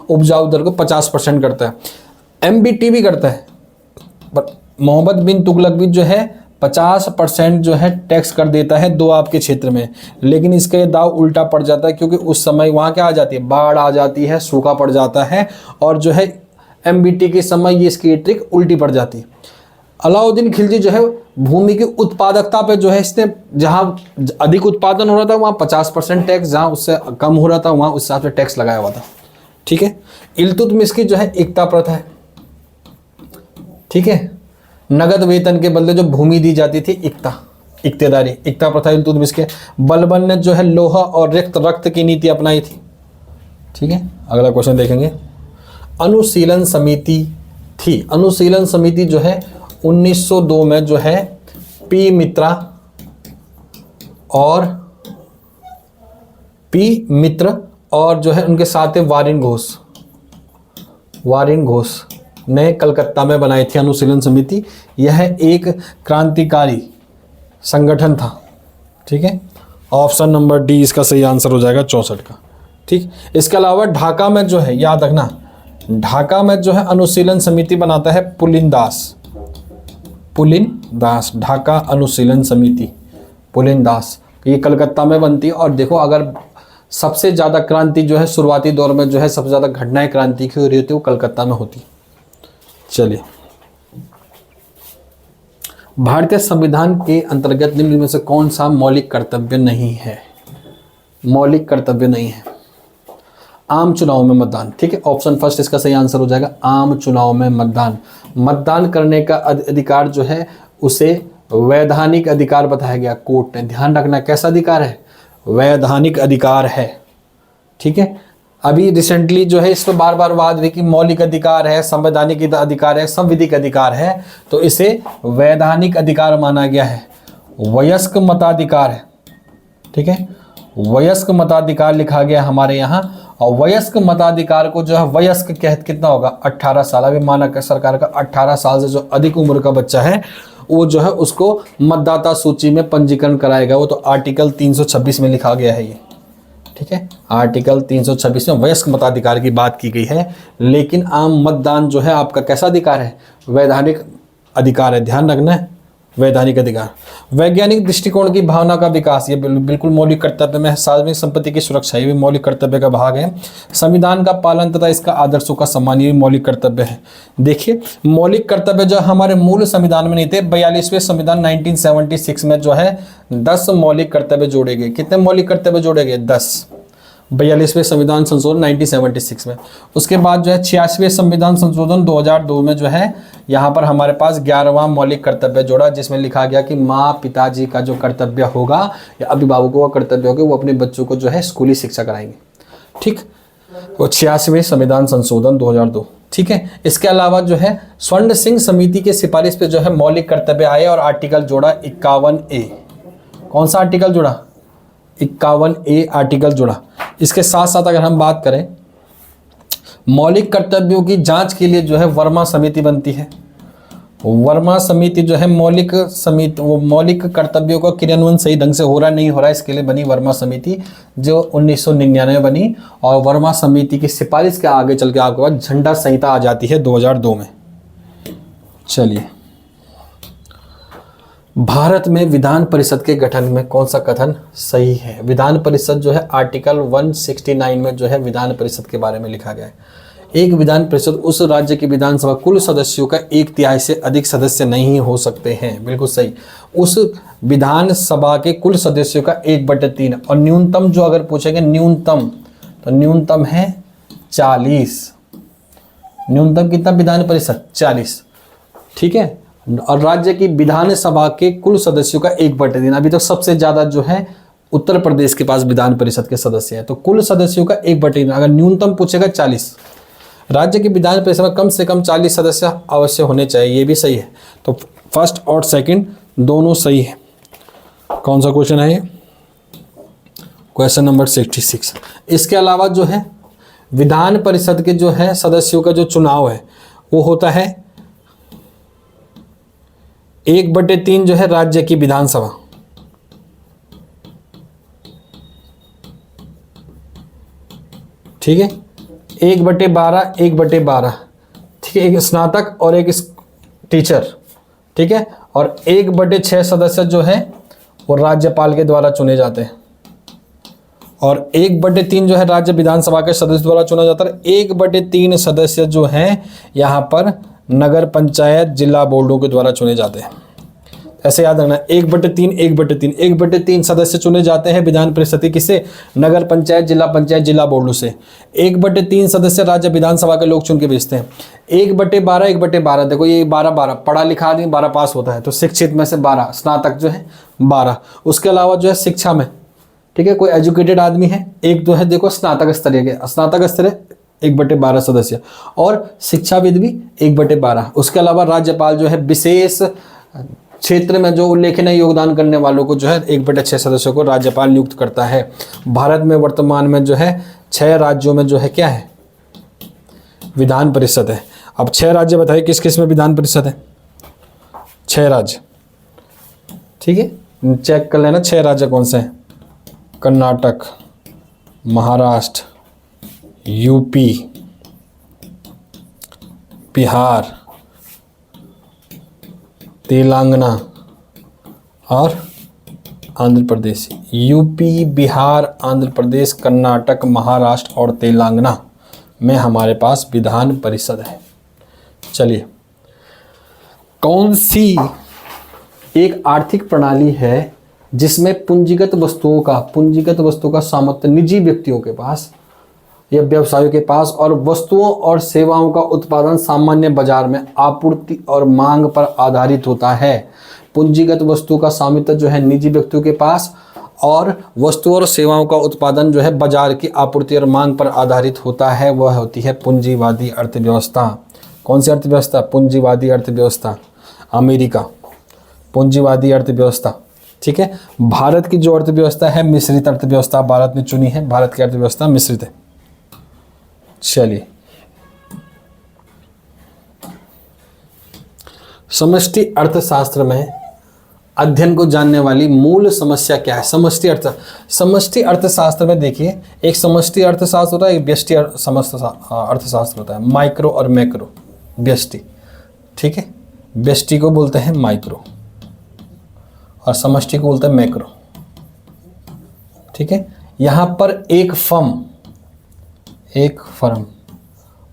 उपजाऊ दर को 50% करता है। MBT भी करता है, पर मोहम्मद बिन तुगलक भी जो है 50% जो है टैक्स कर देता है दोआब के क्षेत्र में। लेकिन इसका ये दाव उल्टा पड़ जाता है, क्योंकि उस समय वहाँ क्या आ जाती है, बाढ़ आ जाती है, सूखा पड़ जाता है, और जो है MBT के समय ये इसकी ट्रिक उल्टी पड़ जाती है। अलाउद्दीन खिलजी जो है भूमि की उत्पादकता पे जो है इसने, जहाँ अधिक उत्पादन हो रहा था वहाँ 50% टैक्स, जहाँ उससे कम हो रहा था वहाँ उस हिसाब से टैक्स लगाया हुआ था। ठीक है, इल्तुतमिश की जो है एकता प्रथा है। ठीक है, नगद वेतन के बदले जो भूमि दी जाती थी, इक्तेदारी, इक्ता प्रथा इल्तुतमिश के। बलबन ने जो है लोहा और रक्त की नीति अपनाई थी। ठीक है, अगला क्वेश्चन देखेंगे। अनुशीलन समिति थी, अनुशीलन समिति जो है 1902 में जो है पी मित्र और जो है उनके साथ वारिन घोष ने कलकत्ता में बनाई थी अनुशीलन समिति। यह एक क्रांतिकारी संगठन था। ठीक है, ऑप्शन नंबर डी इसका सही आंसर हो जाएगा 64 का। ठीक, इसके अलावा ढाका में जो है, याद रखना, ढाका में जो है अनुशीलन समिति बनाता है पुलिन दास, ढाका अनुशीलन समिति पुलिन दास, ये कलकत्ता में बनती है। और देखो, अगर सबसे ज़्यादा क्रांति जो है शुरुआती दौर में जो है सबसे ज़्यादा घटनाएं क्रांति की हो रही होती है वो कलकत्ता में होती। चलिए, भारतीय संविधान के अंतर्गत निम्न में से कौन सा मौलिक कर्तव्य नहीं है? मौलिक कर्तव्य नहीं है। आम चुनाव में मतदान। ठीक है, ऑप्शन फर्स्ट इसका सही आंसर हो जाएगा, आम चुनाव में मतदान करने का अधिकार जो है उसे वैधानिक अधिकार बताया गया कोर्ट ने। ध्यान रखना, कैसा अधिकार है? वैधानिक अधिकार है। ठीक है, अभी रिसेंटली जो है इस पर बार बार वाद हुई कि मौलिक अधिकार है, संवैधानिक अधिकार है, संविधिक अधिकार है, तो इसे वैधानिक अधिकार माना गया है। वयस्क मताधिकार है। ठीक है, वयस्क मताधिकार लिखा गया हमारे यहाँ। और वयस्क मताधिकार को जो है वयस्क कितना होगा? 18 साल। अभी माना सरकार का 18 साल से जो अधिक उम्र का बच्चा है वो जो है उसको मतदाता सूची में पंजीकरण कराएगा। वो तो आर्टिकल 326 में लिखा गया है ये। ठीक है, आर्टिकल 326 में वयस्क मताधिकार की बात की गई है। लेकिन आम मतदान जो है आपका कैसा अधिकार है? वैधानिक अधिकार है। ध्यान रखना है, वैधानिक अधिकार। वैज्ञानिक दृष्टिकोण की भावना का विकास, ये बिल्कुल मौलिक कर्तव्य में है। सार्वजनिक संपत्ति की सुरक्षा, ये भी मौलिक कर्तव्य का भाग है। संविधान का पालन तथा इसका आदर्शों का सम्मान, ये भी मौलिक कर्तव्य है। देखिए, मौलिक कर्तव्य जो हमारे मूल संविधान में नहीं थे, 42वें संविधान 1976 में जो है 10 मौलिक कर्तव्य जोड़े गए। कितने मौलिक कर्तव्य जोड़े गए? 10। 42वें संविधान संशोधन 1976 में। उसके बाद जो है 86वें संविधान संशोधन 2002 में जो है यहाँ पर हमारे पास 11वां मौलिक कर्तव्य जोड़ा, जिसमें लिखा गया कि माँ पिताजी का जो कर्तव्य होगा या अभिभावकों का कर्तव्य होगा वो अपने बच्चों को जो है स्कूली शिक्षा कराएंगे। ठीक, वो 86वें संविधान संशोधन 2002। ठीक है, इसके अलावा जो है स्वर्ण सिंह समिति के सिफारिश पे जो है मौलिक कर्तव्य आए और आर्टिकल जोड़ा 51A। कौन सा आर्टिकल जोड़ा? 51A आर्टिकल जुड़ा। इसके साथ साथ अगर हम बात करें मौलिक कर्तव्यों की जांच के लिए जो है वर्मा समिति बनती है। वर्मा समिति जो है मौलिक कर्तव्यों का क्रियान्वयन सही ढंग से हो रहा नहीं हो रहा, इसके लिए बनी वर्मा समिति, जो 1999 में बनी। और वर्मा समिति की सिफारिश के आगे चल के आपके पास झंडा संहिता आ जाती है 2002 में। चलिए, भारत में विधान परिषद के गठन में कौन सा कथन सही है? विधान परिषद जो है आर्टिकल 169 में जो है विधान परिषद के बारे में लिखा गया है। एक विधान परिषद उस राज्य की विधानसभा कुल सदस्यों का 1/3 से अधिक सदस्य नहीं हो सकते हैं। बिल्कुल सही, उस विधानसभा के कुल सदस्यों का 1/3। और न्यूनतम जो अगर पूछेंगे न्यूनतम, तो न्यूनतम है 40। न्यूनतम कितना विधान परिषद? 40। ठीक है, और राज्य की विधानसभा के कुल सदस्यों का 1/3। अभी तो सबसे ज़्यादा जो है उत्तर प्रदेश के पास विधान परिषद के सदस्य हैं, तो कुल सदस्यों का 1/3। अगर न्यूनतम पूछेगा 40। राज्य की विधान परिषद में कम से कम 40 सदस्य अवश्य होने चाहिए, ये भी सही है। तो फर्स्ट और सेकंड दोनों सही है। कौन सा क्वेश्चन है ये? Question number 66। इसके अलावा जो है विधान परिषद के जो है सदस्यों का जो चुनाव है वो होता है 1/3 जो है राज्य की विधानसभा, ठीक है, 1/12, 1/12, ठीक है, एक स्नातक और एक टीचर, ठीक है, और 1/6 सदस्य जो है वो राज्यपाल के द्वारा चुने जाते हैं, और 1/3 जो है राज्य विधानसभा के सदस्य द्वारा चुना जाता है। 1/3 सदस्य जो हैं यहाँ पर नगर पंचायत जिला बोर्डों के द्वारा चुने जाते हैं। ऐसे याद रखना, 1/3 1/3 1/3 सदस्य चुने जाते हैं विधान परिषद के, किससे? नगर पंचायत, जिला पंचायत, जिला बोर्डों से। 1/3 सदस्य राज्य विधानसभा के लोग चुन के भेजते हैं। 1/12 1/12, देखो ये 12 पढ़ा लिखा आदमी 12 पास होता है, तो शिक्षित में से 12, स्नातक जो है 12। उसके अलावा जो है शिक्षा में, ठीक है, कोई एजुकेटेड आदमी है, एक तो है देखो स्नातक स्तरीय के, स्नातक स्तरीय 1/12 सदस्य, और शिक्षाविद भी 1/12। उसके अलावा राज्यपाल जो है विशेष क्षेत्र में जो उल्लेखनीय योगदान करने वालों को जो है 1/6 सदस्यों को राज्यपाल नियुक्त करता है। भारत में वर्तमान में जो है 6 राज्यों में जो है क्या है? विधान परिषद है। अब 6 राज्य बताइए किस किस में विधान परिषद है? 6 राज्य, ठीक है, चेक कर लेना 6 राज्य कौन से हैं? कर्नाटक, महाराष्ट्र, यूपी, बिहार, तेलंगाना और आंध्र प्रदेश। यूपी, बिहार, आंध्र प्रदेश, कर्नाटक, महाराष्ट्र और तेलंगाना में हमारे पास विधान परिषद है। चलिए, कौन सी एक आर्थिक प्रणाली है जिसमें पूंजीगत वस्तुओं का सामर्थ्य निजी व्यक्तियों के पास या व्यवसायों के पास, और वस्तुओं और सेवाओं का उत्पादन सामान्य बाजार में आपूर्ति और मांग पर आधारित होता है। पूंजीगत वस्तु का स्वामित्व जो है निजी व्यक्तियों के पास, और वस्तुओं और सेवाओं का उत्पादन जो है बाजार की आपूर्ति और मांग पर आधारित होता है, वह होती है पूंजीवादी अर्थव्यवस्था। कौन सी अर्थव्यवस्था? पूंजीवादी अर्थव्यवस्था। अमेरिका पूंजीवादी अर्थव्यवस्था, ठीक है। भारत की जो अर्थव्यवस्था है मिश्रित अर्थव्यवस्था भारत ने चुनी है, भारत की अर्थव्यवस्था मिश्रित है। चलिए, समष्टि अर्थशास्त्र में अध्ययन को जानने वाली मूल समस्या क्या है? समष्टि अर्थशास्त्र में देखिए, एक समष्टि अर्थशास्त्र होता है, एक व्यष्टि अर्थशास्त्र होता है, माइक्रो और मैक्रो। व्यष्टि, ठीक है, व्यष्टि को बोलते हैं माइक्रो और समष्टि को बोलते हैं मैक्रो, ठीक है। यहाँ पर एक फर्म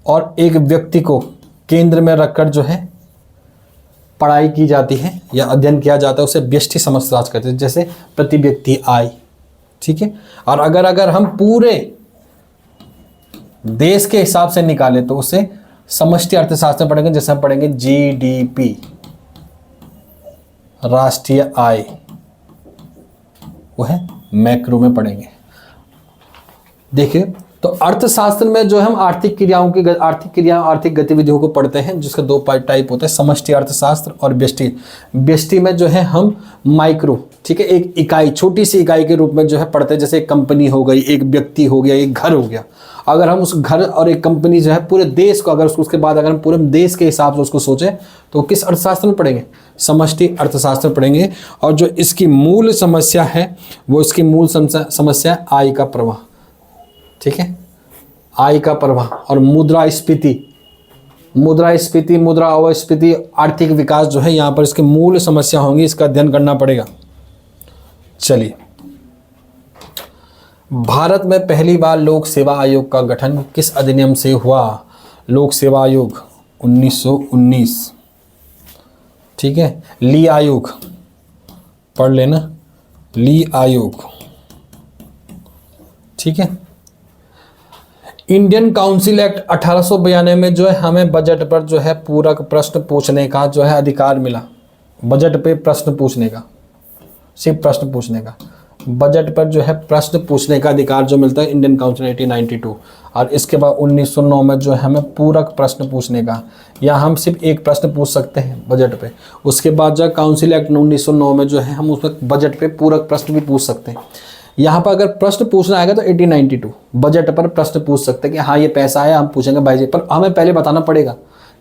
और एक व्यक्ति को केंद्र में रखकर जो है पढ़ाई की जाती है या अध्ययन किया जाता है, उसे व्यष्टि समष्टिशास्त्र कहते हैं। जैसे प्रति व्यक्ति आय, ठीक है। और अगर हम पूरे देश के हिसाब से निकालें तो उसे समष्टि अर्थशास्त्र में पढ़ेंगे। जैसे हम पढ़ेंगे जीडीपी, राष्ट्रीय आय, वो है मैक्रो में पढ़ेंगे। देखिए, तो अर्थशास्त्र में जो हम आर्थिक आर्थिक गतिविधियों को पढ़ते हैं, जिसके 2 टाइप होते हैं, समष्टि अर्थशास्त्र और व्यष्टि। व्यष्टि में जो है हम माइक्रो, ठीक है, एक इकाई, छोटी सी इकाई के रूप में जो है पढ़ते हैं। जैसे एक कंपनी हो गई, एक व्यक्ति हो गया, एक घर हो गया। अगर हम उस घर और एक कंपनी जो है पूरे देश को, अगर उसके बाद अगर हम पूरे देश के हिसाब से उसको सोचें तो किस अर्थशास्त्र में पढ़ेंगे? समष्टि अर्थशास्त्र पढ़ेंगे। और जो इसकी मूल समस्या है वो इसकी मूल समस्या है आय का प्रवाह, ठीक है, आय का प्रवाह और मुद्रास्फीति, मुद्रा अवस्फीति, आर्थिक विकास जो है यहाँ पर इसकी मूल समस्या होंगी, इसका अध्ययन करना पड़ेगा। चलिए, भारत में पहली बार लोक सेवा आयोग का गठन किस अधिनियम से हुआ? लोक सेवा आयोग 1919, ठीक है। ली आयोग पढ़ लेना, ली आयोग, ठीक है। इंडियन काउंसिल एक्ट 1892 में जो है हमें बजट पर जो है पूरक प्रश्न पूछने का जो है अधिकार मिला। बजट पे प्रश्न पूछने का, सिर्फ प्रश्न पूछने का, बजट पर जो है प्रश्न पूछने का अधिकार जो मिलता है इंडियन काउंसिल 1892। और इसके बाद 1909 में जो है हमें पूरक प्रश्न पूछने का, या हम सिर्फ एक प्रश्न पूछ सकते हैं बजट पे। उसके बाद जो काउंसिल एक्ट 1909 में जो है हम उसमें बजट पे पूरक प्रश्न भी पूछ सकते हैं। यहाँ पर अगर प्रश्न पूछना आएगा तो 1892 बजट पर प्रश्न पूछ सकते हैं कि हाँ ये पैसा आया, हम पूछेंगे भाई जी, पर हमें पहले बताना पड़ेगा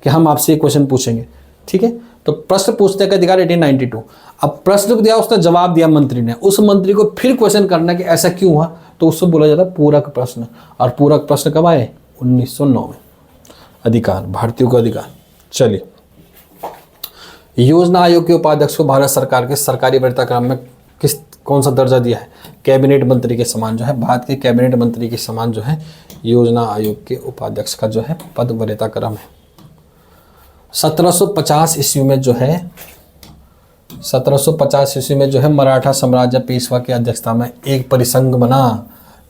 कि हम आपसे ये क्वेश्चन पूछेंगे, ठीक है। तो प्रश्न पूछने का अधिकार 1892। अब प्रश्न दिया, उसने जवाब दिया मंत्री ने, उस मंत्री को फिर क्वेश्चन करना कि ऐसा क्यों हुआ, तो उसको बोला जाता है पूरक प्रश्न। और पूरक प्रश्न कब आए? 1909 में। अधिकार, भारतीयों का अधिकार। चलिए, योजना आयोग के उपाध्यक्ष को भारत सरकार के सरकारी वरीयता क्रम में कौन सा दर्जा दिया है? कैबिनेट मंत्री के समान जो है, भारत के कैबिनेट मंत्री के समान जो है योजना आयोग के उपाध्यक्ष का जो है पद वरीयता क्रम है। 1750 ईस्वी में जो है 1750 ईस्वी में जो है मराठा साम्राज्य पेशवा की अध्यक्षता में एक परिसंघ बना।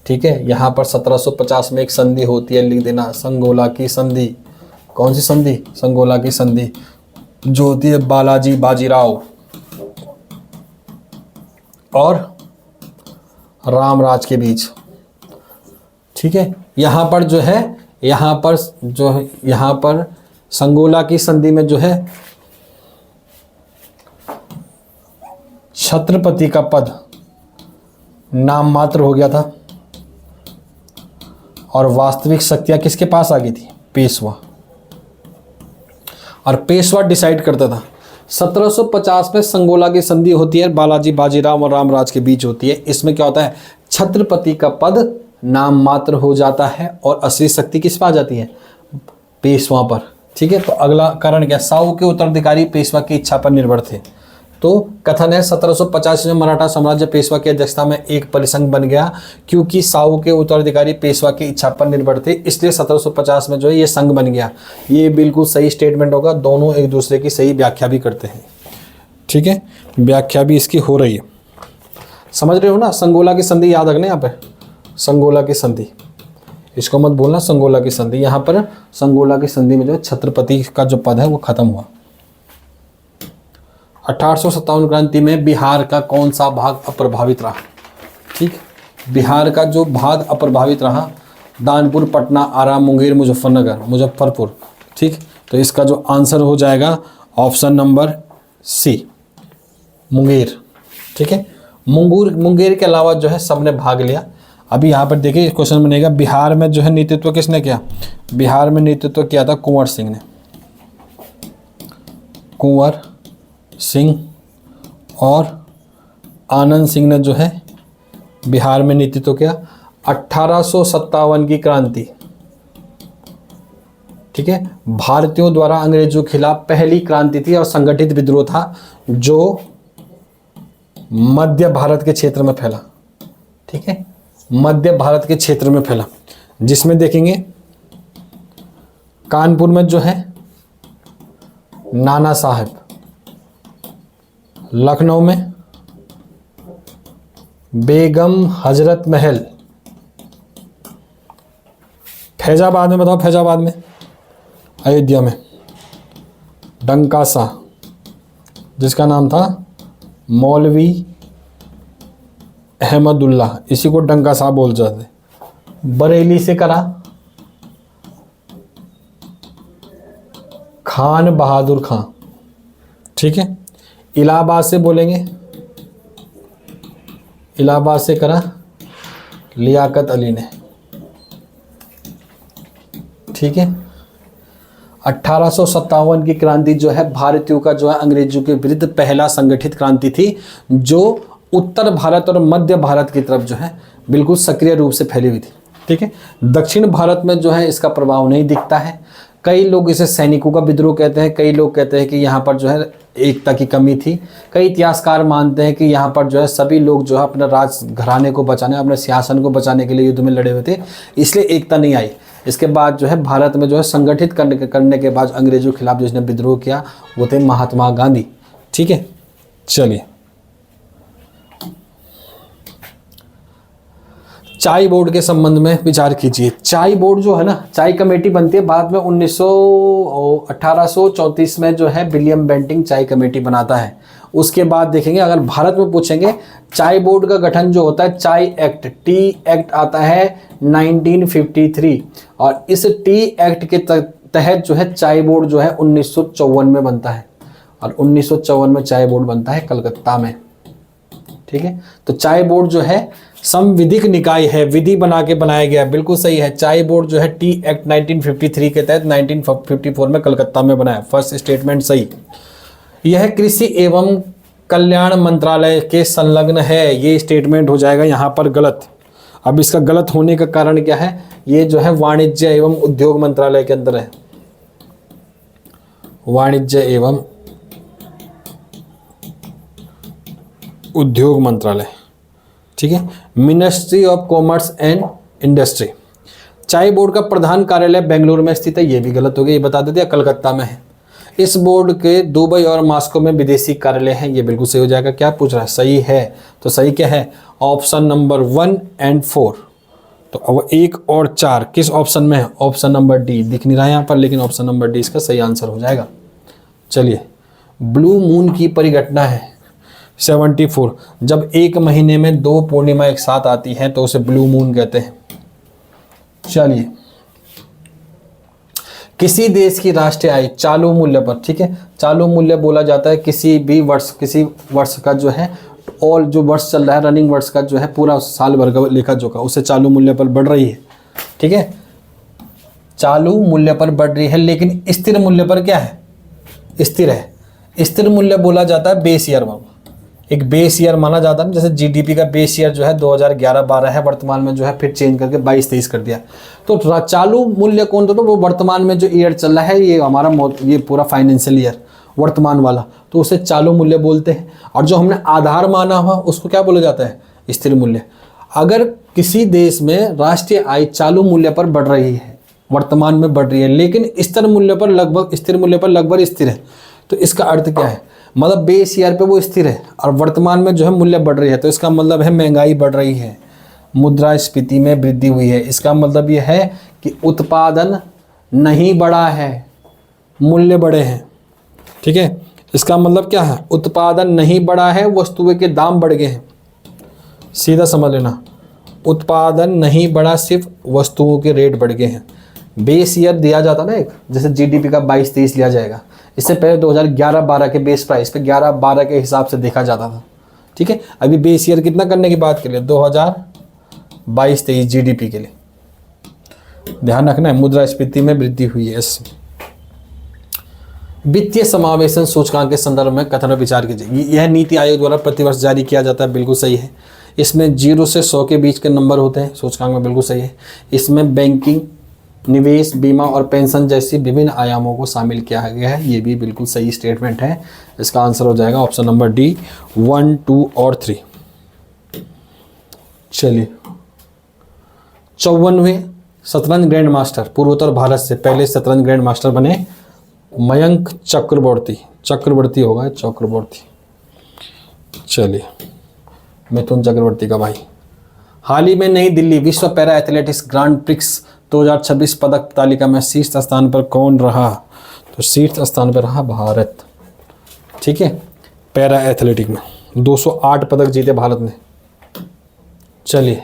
ठीक है, यहाँ पर 1750 में एक संधि होती है, लिख देना संगोला की संधि। कौन सी संधि? संगोला की संधि, जो होती है बालाजी बाजीराव और रामराज के बीच। ठीक है, यहाँ पर संगोला की संधि में जो है छत्रपति का पद नाम मात्र हो गया था और वास्तविक शक्तियां किसके पास आ गई थी? पेशवा। और पेशवा डिसाइड करता था। 1750 में संगोला की संधि होती है, बालाजी बाजीराव और रामराज के बीच होती है। इसमें क्या होता है? छत्रपति का पद नाम मात्र हो जाता है और असली शक्ति किस पर आ जाती है? पेशवा पर। ठीक है, तो अगला कारण क्या? साहू के उत्तराधिकारी पेशवा की इच्छा पर निर्भर थे। तो कथन है 1750 में मराठा साम्राज्य पेशवा की अध्यक्षता में एक परिसंघ बन गया, क्योंकि साहू के उत्तराधिकारी पेशवा की इच्छा पर निर्भर थे, इसलिए 1750 में जो है ये संघ बन गया। ये बिल्कुल सही स्टेटमेंट होगा, दोनों एक दूसरे की सही व्याख्या भी करते हैं। ठीक है, व्याख्या भी इसकी हो रही है, समझ रहे हो ना? संगोला की संधि याद रखना, यहाँ पे संगोला की संधि, इसको मत बोलना संगोला की संधि। यहाँ पर संगोला की संधि में जो है छत्रपति का जो पद है वो खत्म हुआ। 1857 क्रांति में बिहार का कौन सा भाग अप्रभावित रहा? ठीक, बिहार का जो भाग अप्रभावित रहा, दानपुर, पटना, आरा, मुंगेर, मुजफ्फरपुर। ठीक, तो इसका जो आंसर हो जाएगा ऑप्शन नंबर सी, मुंगेर। ठीक है, मुंगेर के अलावा जो है सबने भाग लिया। अभी यहाँ पर देखिए क्वेश्चन बनेगा, बिहार में जो है नेतृत्व किसने किया? बिहार में नेतृत्व किया था कुंवर सिंह ने। कुंवर सिंह और आनंद सिंह ने जो है बिहार में नेतृत्व किया। 1857 की क्रांति, ठीक है, भारतीयों द्वारा अंग्रेजों के खिलाफ पहली क्रांति थी और संगठित विद्रोह था जो मध्य भारत के क्षेत्र में फैला। ठीक है, मध्य भारत के क्षेत्र में फैला, जिसमें देखेंगे कानपुर में जो है नाना साहब, लखनऊ में बेगम हजरत महल, फैजाबाद में बताओ, फैजाबाद में, अयोध्या में डंका शाह, जिसका नाम था मौलवी अहमदुल्लाह, इसी को डंका शाह बोल जाते। बरेली से करा खान बहादुर खां। ठीक है, इलाहाबाद से बोलेंगे, इलाहाबाद से करा लियाकत अली ने। ठीक है, 1857 की क्रांति जो है भारतीयों का जो है अंग्रेजों के विरुद्ध पहला संगठित क्रांति थी, जो उत्तर भारत और मध्य भारत की तरफ जो है बिल्कुल सक्रिय रूप से फैली हुई थी। ठीक है, दक्षिण भारत में जो है इसका प्रभाव नहीं दिखता है। कई लोग इसे सैनिकों का विद्रोह कहते हैं, कई लोग कहते हैं कि यहाँ पर जो है एकता की कमी थी। कई इतिहासकार मानते हैं कि यहाँ पर जो है सभी लोग जो है अपने राज घराने को बचाने, अपने सिंहासन को बचाने के लिए युद्ध में लड़े हुए थे, इसलिए एकता नहीं आई। इसके बाद जो है भारत में जो है संगठित करने के बाद अंग्रेजों के खिलाफ जिसने विद्रोह किया वो थे महात्मा गांधी। ठीक है, चलिए चाय बोर्ड के संबंध में विचार कीजिए। चाय बोर्ड जो है ना, चाय कमेटी बनती है बाद में 1834 में जो है विलियम बेंटिंग चाय कमेटी बनाता है। उसके बाद देखेंगे, अगर भारत में पूछेंगे चाय बोर्ड का गठन जो होता है चाय एक्ट, टी एक्ट आता है 1953 और इस टी एक्ट के तहत जो है चाय बोर्ड जो है 1954 में बनता है और 1954 में चाय बोर्ड बनता है कलकत्ता में। ठीक है, तो चाय बोर्ड जो है संविधिक निकाय है, विधि बना के बनाया गया है। बिल्कुल सही है, चाय बोर्ड जो है टी एक्ट 1953 के तहत 1954 में कलकत्ता में बनाया। फर्स्ट स्टेटमेंट सही। यह कृषि एवं कल्याण मंत्रालय के संलग्न है, ये स्टेटमेंट हो जाएगा यहाँ पर गलत। अब इसका गलत होने का कारण क्या है? ये जो है वाणिज्य एवं उद्योग मंत्रालय के अंदर है, वाणिज्य एवं उद्योग मंत्रालय। ठीक है, ministry of commerce and industry. चाय बोर्ड का प्रधान कार्यालय बेंगलुरु में स्थित है, ये भी गलत हो गया, ये बता देते हैं कलकत्ता में है। इस बोर्ड के दुबई और मॉस्को में विदेशी कार्यालय हैं। ये बिल्कुल सही हो जाएगा। क्या पूछ रहा है? सही है। तो सही क्या है? ऑप्शन नंबर 1 और 4। तो अब 1 और 4 किस ऑप्शन में है? Option number D. दिख नहीं रहा है यहाँ पर, लेकिन ऑप्शन नंबर डी इसका सही आंसर हो जाएगा। चलिए, ब्लू मून की परिघटना है 74। जब एक महीने में 2 पूर्णिमा एक साथ आती हैं तो उसे ब्लू मून कहते हैं। चलिए, किसी देश की राष्ट्रीय आय चालू मूल्य पर, ठीक है, चालू मूल्य बोला जाता है किसी भी वर्ष, किसी वर्ष का जो है, और जो वर्ष चल रहा है रनिंग वर्ष का जो है, पूरा साल भर का लेखा जोखा, उसे चालू मूल्य पर बढ़ रही है। ठीक है, चालू मूल्य पर बढ़ रही है, लेकिन स्थिर मूल्य पर क्या है? स्थिर है। स्थिर मूल्य बोला जाता है बेस ईयर। एक बेस ईयर माना जाता है, जैसे जीडीपी का बेस ईयर जो है 2011-12 है, वर्तमान में जो है फिर चेंज करके 22-23 कर दिया। तो चालू मूल्य कौन था? तो वो वर्तमान में जो ईयर चल रहा है, ये हमारा ये पूरा फाइनेंशियल ईयर वर्तमान वाला, तो उसे चालू मूल्य बोलते हैं। और जो हमने आधार माना हुआ उसको क्या बोला जाता है? स्थिर मूल्य। अगर किसी देश में राष्ट्रीय आय चालू मूल्य पर बढ़ रही है, वर्तमान में बढ़ रही है, लेकिन स्थिर मूल्य पर लगभग स्थिर है, तो इसका अर्थ क्या है? मतलब बेस ईयर पे वो स्थिर है और वर्तमान में जो है मूल्य बढ़ रही है, तो इसका मतलब है महंगाई बढ़ रही है, मुद्रास्फीति में वृद्धि हुई है। इसका मतलब यह है कि उत्पादन नहीं बढ़ा है, मूल्य बढ़े हैं। ठीक है, इसका मतलब क्या है? उत्पादन नहीं बढ़ा है, वस्तुओं के दाम बढ़ गए हैं। सीधा समझ लेना, उत्पादन नहीं बढ़ा, सिर्फ वस्तुओं के रेट बढ़ गए हैं। बेस ईयर दिया जाता ना एक, जैसे जीडीपी का 22-23 लिया जाएगा, इससे पहले 2011-12 के बेस प्राइस पे 11-12 के हिसाब से देखा जाता था। ठीक है, अभी बेस ईयर कितना करने की बात के लिए? 2022-23 जीडीपी के लिए ध्यान रखना है, मुद्रास्फीति में वृद्धि हुई है। वित्तीय समावेशन सूचकांक के संदर्भ में कथन और विचार कीजिए। यह नीति आयोग द्वारा प्रतिवर्ष जारी किया जाता है, बिल्कुल सही है। इसमें 0 से 100 के बीच के नंबर होते हैं सूचकांक में, बिल्कुल सही है। इसमें बैंकिंग, निवेश, बीमा और पेंशन जैसी विभिन्न आयामों को शामिल किया गया है, ये भी बिल्कुल सही स्टेटमेंट है। इसका आंसर हो जाएगा ऑप्शन नंबर डी, 1, 2 और 3। चलिए, 54वें शतरंज ग्रैंड मास्टर, पूर्वोत्तर भारत से पहले शतरंज ग्रैंड मास्टर बने मयंक चक्रवर्ती होगा, चक्रवर्ती। चलिए, मिथुन चक्रवर्ती का भाई। हाल ही में नई दिल्ली विश्व पैरा एथलेटिक्स ग्रांड प्रिक्स 2026 पदक तालिका में शीर्ष स्थान पर कौन रहा? तो शीर्ष स्थान पर रहा भारत। ठीक है, पैरा एथलेटिक में 208 पदक जीते भारत ने। चलिए,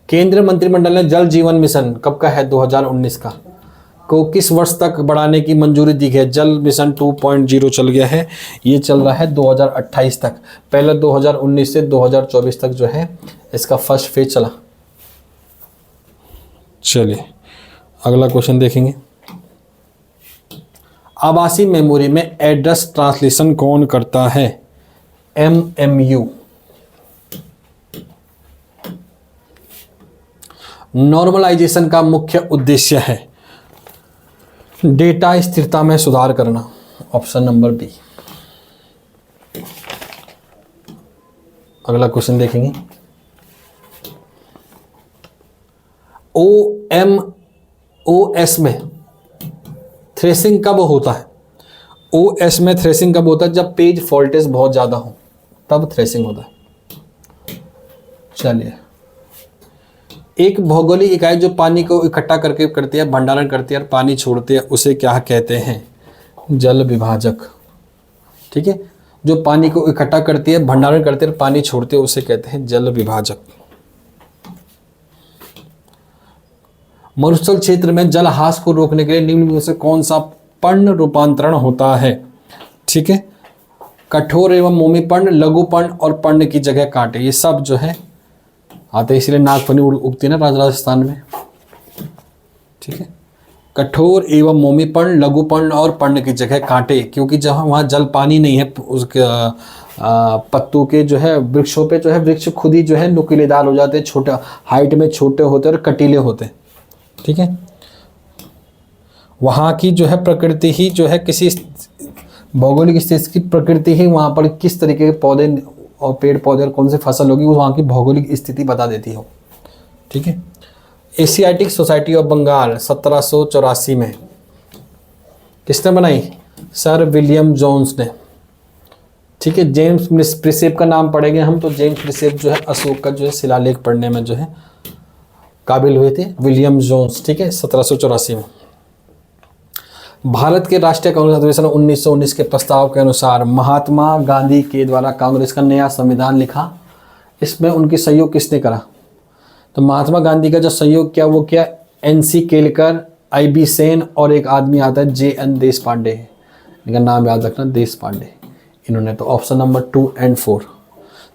केंद्रीय मंत्रिमंडल ने जल जीवन मिशन कब का है? 2019 का, को किस वर्ष तक बढ़ाने की मंजूरी दी है? जल मिशन 2.0 चल गया है, ये चल रहा है 2028 तक। पहले 2019 से 2024 तक जो है इसका फर्स्ट फेज चला। चलिए, अगला क्वेश्चन देखेंगे। आभासी मेमोरी में एड्रेस ट्रांसलेशन कौन करता है? MMU। नॉर्मलाइजेशन का मुख्य उद्देश्य है डेटा स्थिरता में सुधार करना, ऑप्शन नंबर बी। अगला क्वेश्चन देखेंगे। OS में थ्रेसिंग कब होता है? OS में थ्रेसिंग कब होता है? जब पेज फॉल्टेज बहुत ज़्यादा हो, तब थ्रेसिंग होता है। चलिए, एक भौगोलिक इकाई जो पानी को इकट्ठा करके करती है, भंडारण करती है और पानी छोड़ती है, उसे क्या कहते हैं? जल विभाजक। ठीक है, जो पानी को इकट्ठा करती है, भंडारण करती है और पानी छोड़ती है, उसे कहते हैं जल विभाजक। मरुस्थल क्षेत्र में जल ह्रास को रोकने के लिए निम्न में से कौन सा पर्ण रूपांतरण होता है? ठीक है, कठोर एवं मोमी पर्ण, लघु पर्ण और पर्ण की जगह कांटे, ये सब जो है आते हैं, इसलिए नागफनी उगती है ना राजस्थान में। ठीक है, कठोर एवं मोमी पर्ण, लघु पर्ण और पर्ण की जगह कांटे, क्योंकि जहाँ वहाँ जल पानी नहीं है, उसके पत्तों के जो है वृक्षों पे जो है वृक्ष खुद ही जो है नुकीलेदार हो जाते हैं, छोटे हाइट में छोटे होते हैं और कटीले होते हैं। ठीक है, वहाँ की जो है प्रकृति ही जो है, किसी भौगोलिक स्थिति की प्रकृति ही वहाँ पर किस तरीके के पौधे और पेड़ पौधे और कौन सी फसल होगी, वो वहाँ की भौगोलिक स्थिति बता देती हो। ठीक है, एशियाटिक सोसाइटी ऑफ बंगाल 1784 में किसने बनाई? सर विलियम जोन्स ने। ठीक है, जेम्स प्रिसेप का नाम पढ़ेंगे हम तो जेम्स प्रिसेप जो है अशोक का जो है शिलालेख पढ़ने में जो है काबिल हुए थे, विलियम जोन्स। ठीक है, 1784 में। भारत के राष्ट्रीय कांग्रेस अधिवेशन 1919 के प्रस्ताव के अनुसार महात्मा गांधी के द्वारा कांग्रेस का नया संविधान लिखा। इसमें उनकी सहयोग किसने करा? तो महात्मा गांधी का जो सहयोग किया वो क्या, NC केलकर, IB सेन और एक आदमी आता है JN देश पांडे, इनका नाम याद रखना, देश पांडे, इन्होंने। तो ऑप्शन नंबर 2 और 4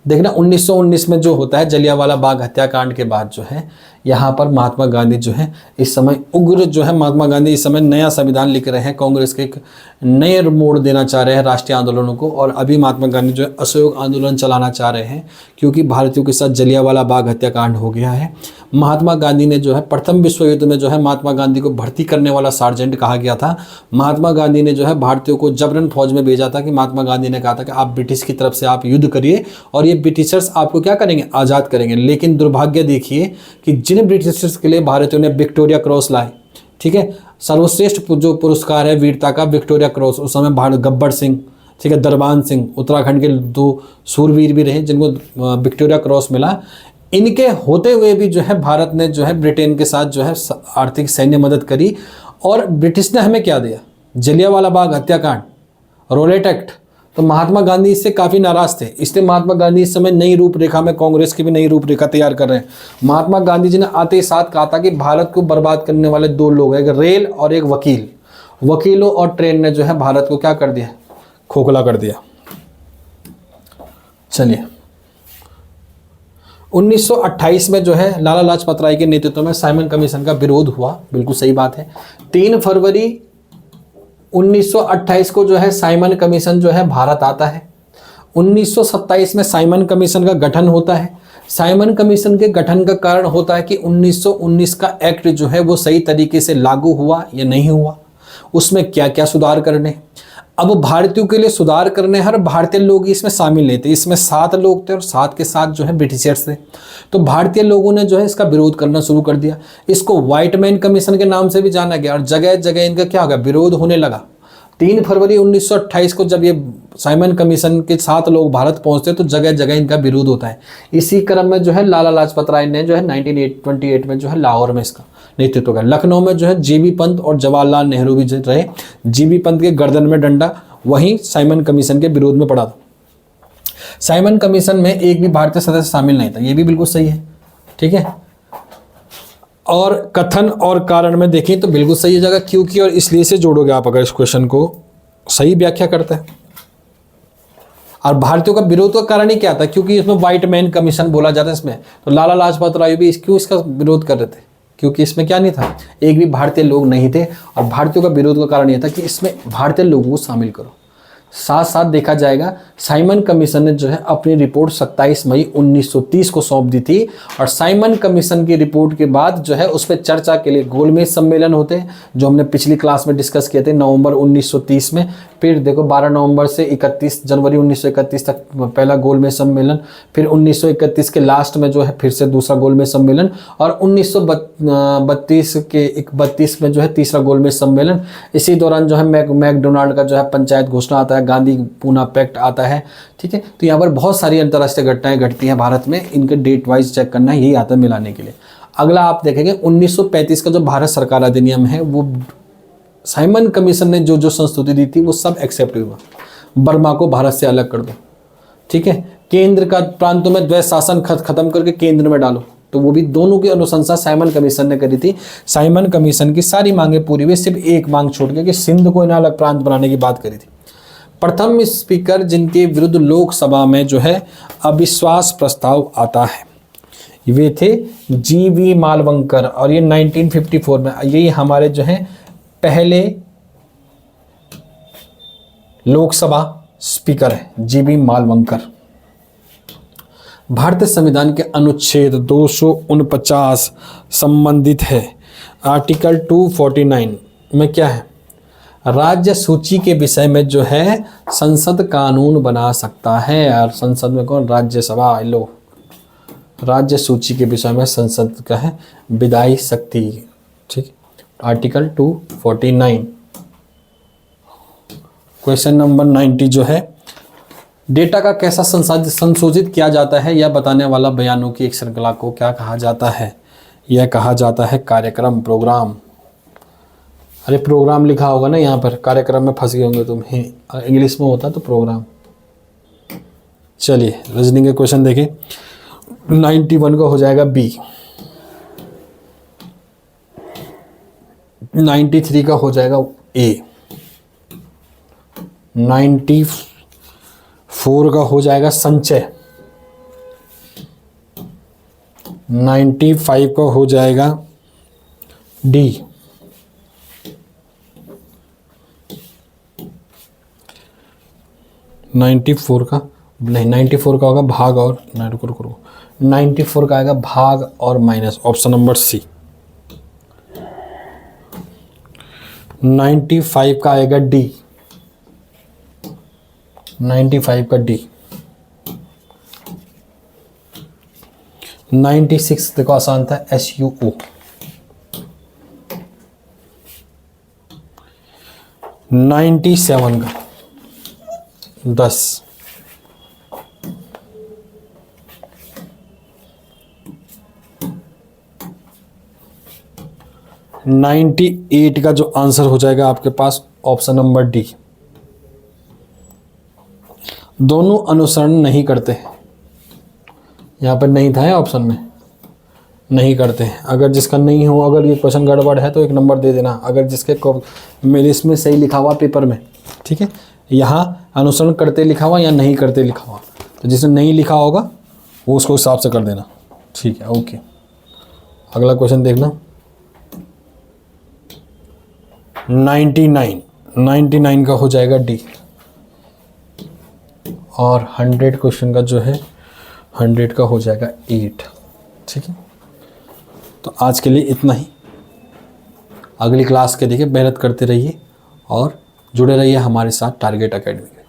देखना। 1919 में जो होता है जलियांवाला बाग हत्याकांड के बाद जो है यहाँ पर महात्मा गांधी जो है इस समय उग्र जो है, महात्मा गांधी इस समय नया संविधान लिख रहे हैं, कांग्रेस के एक नए मोड़ देना चाह रहे हैं राष्ट्रीय आंदोलनों को। और अभी महात्मा गांधी जो है असहयोग आंदोलन चलाना चाह रहे हैं क्योंकि भारतीयों के साथ जलियांवाला बाग हत्याकांड हो गया है। महात्मा गांधी ने जो है प्रथम विश्व युद्ध में जो है महात्मा गांधी को भर्ती करने वाला सार्जेंट कहा गया था। महात्मा गांधी ने जो है भारतीयों को जबरन फौज में भेजा था कि महात्मा गांधी ने कहा था कि आप ब्रिटिश की तरफ से आप युद्ध करिए और ये ब्रिटिशर्स आपको क्या करेंगे, आज़ाद करेंगे। लेकिन दुर्भाग्य देखिए कि जिन ब्रिटिशर्स के लिए भारतीयों ने विक्टोरिया क्रॉस लाए, ठीक है, सर्वश्रेष्ठ जो पुरस्कार है वीरता का विक्टोरिया क्रॉस, उस समय भारत गब्बर सिंह, ठीक है, दरबान सिंह, उत्तराखंड के 2 सूरवीर भी रहे जिनको विक्टोरिया क्रॉस मिला। इनके होते हुए भी जो है भारत ने जो है ब्रिटेन के साथ जो है आर्थिक सैन्य मदद करी और ब्रिटिश ने हमें क्या दिया, जलियांवाला बाग हत्याकांड, रोलेट एक्ट। तो महात्मा गांधी इससे काफ़ी नाराज थे, इसलिए महात्मा गांधी इस समय नई रूपरेखा में कांग्रेस की भी नई रूपरेखा तैयार कर रहे हैं। महात्मा गांधी जी ने आते ही साथ कहा था कि भारत को बर्बाद करने वाले 2 लोग हैं, एक रेल और एक वकील। वकीलों और ट्रेन ने जो है भारत को क्या कर दिया, खोखला कर दिया। चलिए 1928 में जो है लाला लाजपत राय के नेतृत्व में साइमन कमीशन का विरोध हुआ, बिल्कुल सही बात है। 3 फरवरी 1928 को जो है साइमन कमीशन जो है भारत आता है। 1927 में साइमन कमीशन का गठन होता है। साइमन कमीशन के गठन का कारण होता है कि 1919 का एक्ट जो है वो सही तरीके से लागू हुआ या नहीं हुआ, उसमें क्या क्या सुधार करने। अब भारतीयों के लिए सुधार करने हर भारतीय लोग इसमें शामिल नहीं थे। इसमें 7 लोग थे और 7 के साथ जो है ब्रिटिशर्स थे। तो भारतीय लोगों ने जो है इसका विरोध करना शुरू कर दिया। इसको व्हाइट मैन कमीशन के नाम से भी जाना गया और जगह जगह इनका क्या हो गया, विरोध होने लगा। 3 फरवरी 1928 को जब ये साइमन कमीशन के 7 लोग भारत पहुंचते तो जगह जगह इनका विरोध होता है। इसी क्रम में जो है लाला लाजपत राय ने जो है 1928 में जो है लाहौर में इसका नेतृत्व किया। लखनऊ में जो है जीबी पंत और जवाहरलाल नेहरू भी रहे। जीबी पंत के गर्दन में डंडा वहीं साइमन कमीशन के विरोध में पड़ा था। साइमन कमीशन में एक भी भारतीय सदस्य शामिल नहीं था, ये भी बिल्कुल सही है, ठीक है। और कथन और कारण में देखें तो बिल्कुल सही जगह क्योंकि और इसलिए से जोड़ोगे आप अगर इस क्वेश्चन को सही व्याख्या करते हैं। और भारतीयों का विरोध का कारण ही क्या था, क्योंकि इसमें व्हाइट मैन कमीशन बोला जाता है इसमें। तो लाला लाजपत राय भी क्यों इसका विरोध कर रहे थे, क्योंकि इसमें क्या नहीं था, एक भी भारतीय लोग नहीं थे। और भारतीयों का विरोध का कारण यह था कि इसमें भारतीय लोगों को शामिल करो। साथ साथ देखा जाएगा साइमन कमीशन ने जो है अपनी रिपोर्ट 27 मई 1930 को सौंप दी थी। और साइमन कमीशन की रिपोर्ट के बाद जो है उस पर चर्चा के लिए गोलमेज सम्मेलन होते हैं, जो हमने पिछली क्लास में डिस्कस किए थे नवंबर 1930 में। फिर देखो 12 नवंबर से 31 जनवरी 1931 तक पहला गोलमेज सम्मेलन, फिर 1931 के लास्ट में जो है फिर से दूसरा गोलमेज सम्मेलन, और 1932 में जो है तीसरा गोलमेज सम्मेलन। इसी दौरान जो है मैकडोनाल्ड का जो है पंचायत घोषणा आता है, गांधी पूना पैक्ट आता है, ठीक है। तो यहाँ पर बहुत सारी अंतर्राष्ट्रीय घटनाएं घटती हैं भारत में, इनके डेट वाइज चेक करना यही आता है मिलाने के लिए। अगला आप देखेंगे 1935 का जो भारत सरकार अधिनियम है वो साइमन कमीशन ने जो जो संस्तुति दी थी वो सब एक्सेप्ट हुआ। बर्मा को भारत से अलग कर दो, ठीक है। केंद्र का प्रांतों में द्वैध शासन खत्म करके केंद्र में डालो, तो वो भी दोनों की अनुशंसा साइमन कमीशन ने करी थी। साइमन कमीशन की सारी मांगे पूरी हुई, सिर्फ एक मांग छोड़ के कि सिंध को इन्हें अलग प्रांत बनाने की बात करी थी। प्रथम स्पीकर जिनके विरुद्ध लोकसभा में जो है अविश्वास प्रस्ताव आता है वे थे GV मालवंकर, और ये 1954 में, यही हमारे जो है पहले लोकसभा स्पीकर है GV मालवंकर। भारतीय संविधान के अनुच्छेद 249 संबंधित है आर्टिकल 249 में क्या है, राज्य सूची के विषय में जो है संसद कानून बना सकता है। और संसद में कौन, राज्यसभा। लो, राज्य सूची के विषय में संसद का है विधायी शक्ति, ठीक। आर्टिकल 249 क्वेश्चन नंबर 90 जो है, डेटा का कैसा संशोधित किया जाता है यह बताने वाला बयानों की एक श्रृंखला को क्या कहा जाता है? यह कहा जाता है कार्यक्रम, प्रोग्राम। अरे प्रोग्राम लिखा होगा ना यहाँ पर, कार्यक्रम में फंस गए होंगे तुम ही, इंग्लिश में होता तो प्रोग्राम। चलिए रीजनिंग के क्वेश्चन देखें। 91 का हो जाएगा बी, 93 का हो जाएगा ए, 94 का हो जाएगा संचय, 95 का हो जाएगा डी, 94 का नहीं, 94 का होगा भाग और 94 का आएगा भाग और माइनस, ऑप्शन नंबर सी। 95 का आएगा डी, 95 का डी। 96 देखो आसान था, SUO। 97 का 10, 98 का जो आंसर हो जाएगा आपके पास ऑप्शन नंबर डी। दोनों अनुसरण नहीं करते, यहाँ पर नहीं था ऑप्शन में, नहीं करते हैं। अगर जिसका नहीं हो, अगर ये क्वेश्चन गड़बड़ है तो एक नंबर दे देना, अगर जिसके मेरे इसमें सही लिखा हुआ पेपर में, ठीक है। यहाँ अनुसरण करते लिखा हुआ या नहीं करते लिखा हुआ, तो जिसने नहीं लिखा होगा वो उसको हिसाब से कर देना, ठीक है। ओके, अगला क्वेश्चन देखना। 99 का हो जाएगा डी, और 100 क्वेश्चन का जो है 100 का हो जाएगा 8, ठीक है। तो आज के लिए इतना ही। अगली क्लास के देखिए मेहनत करते रहिए और जुड़े रहिए हमारे साथ टारगेट एकेडमी।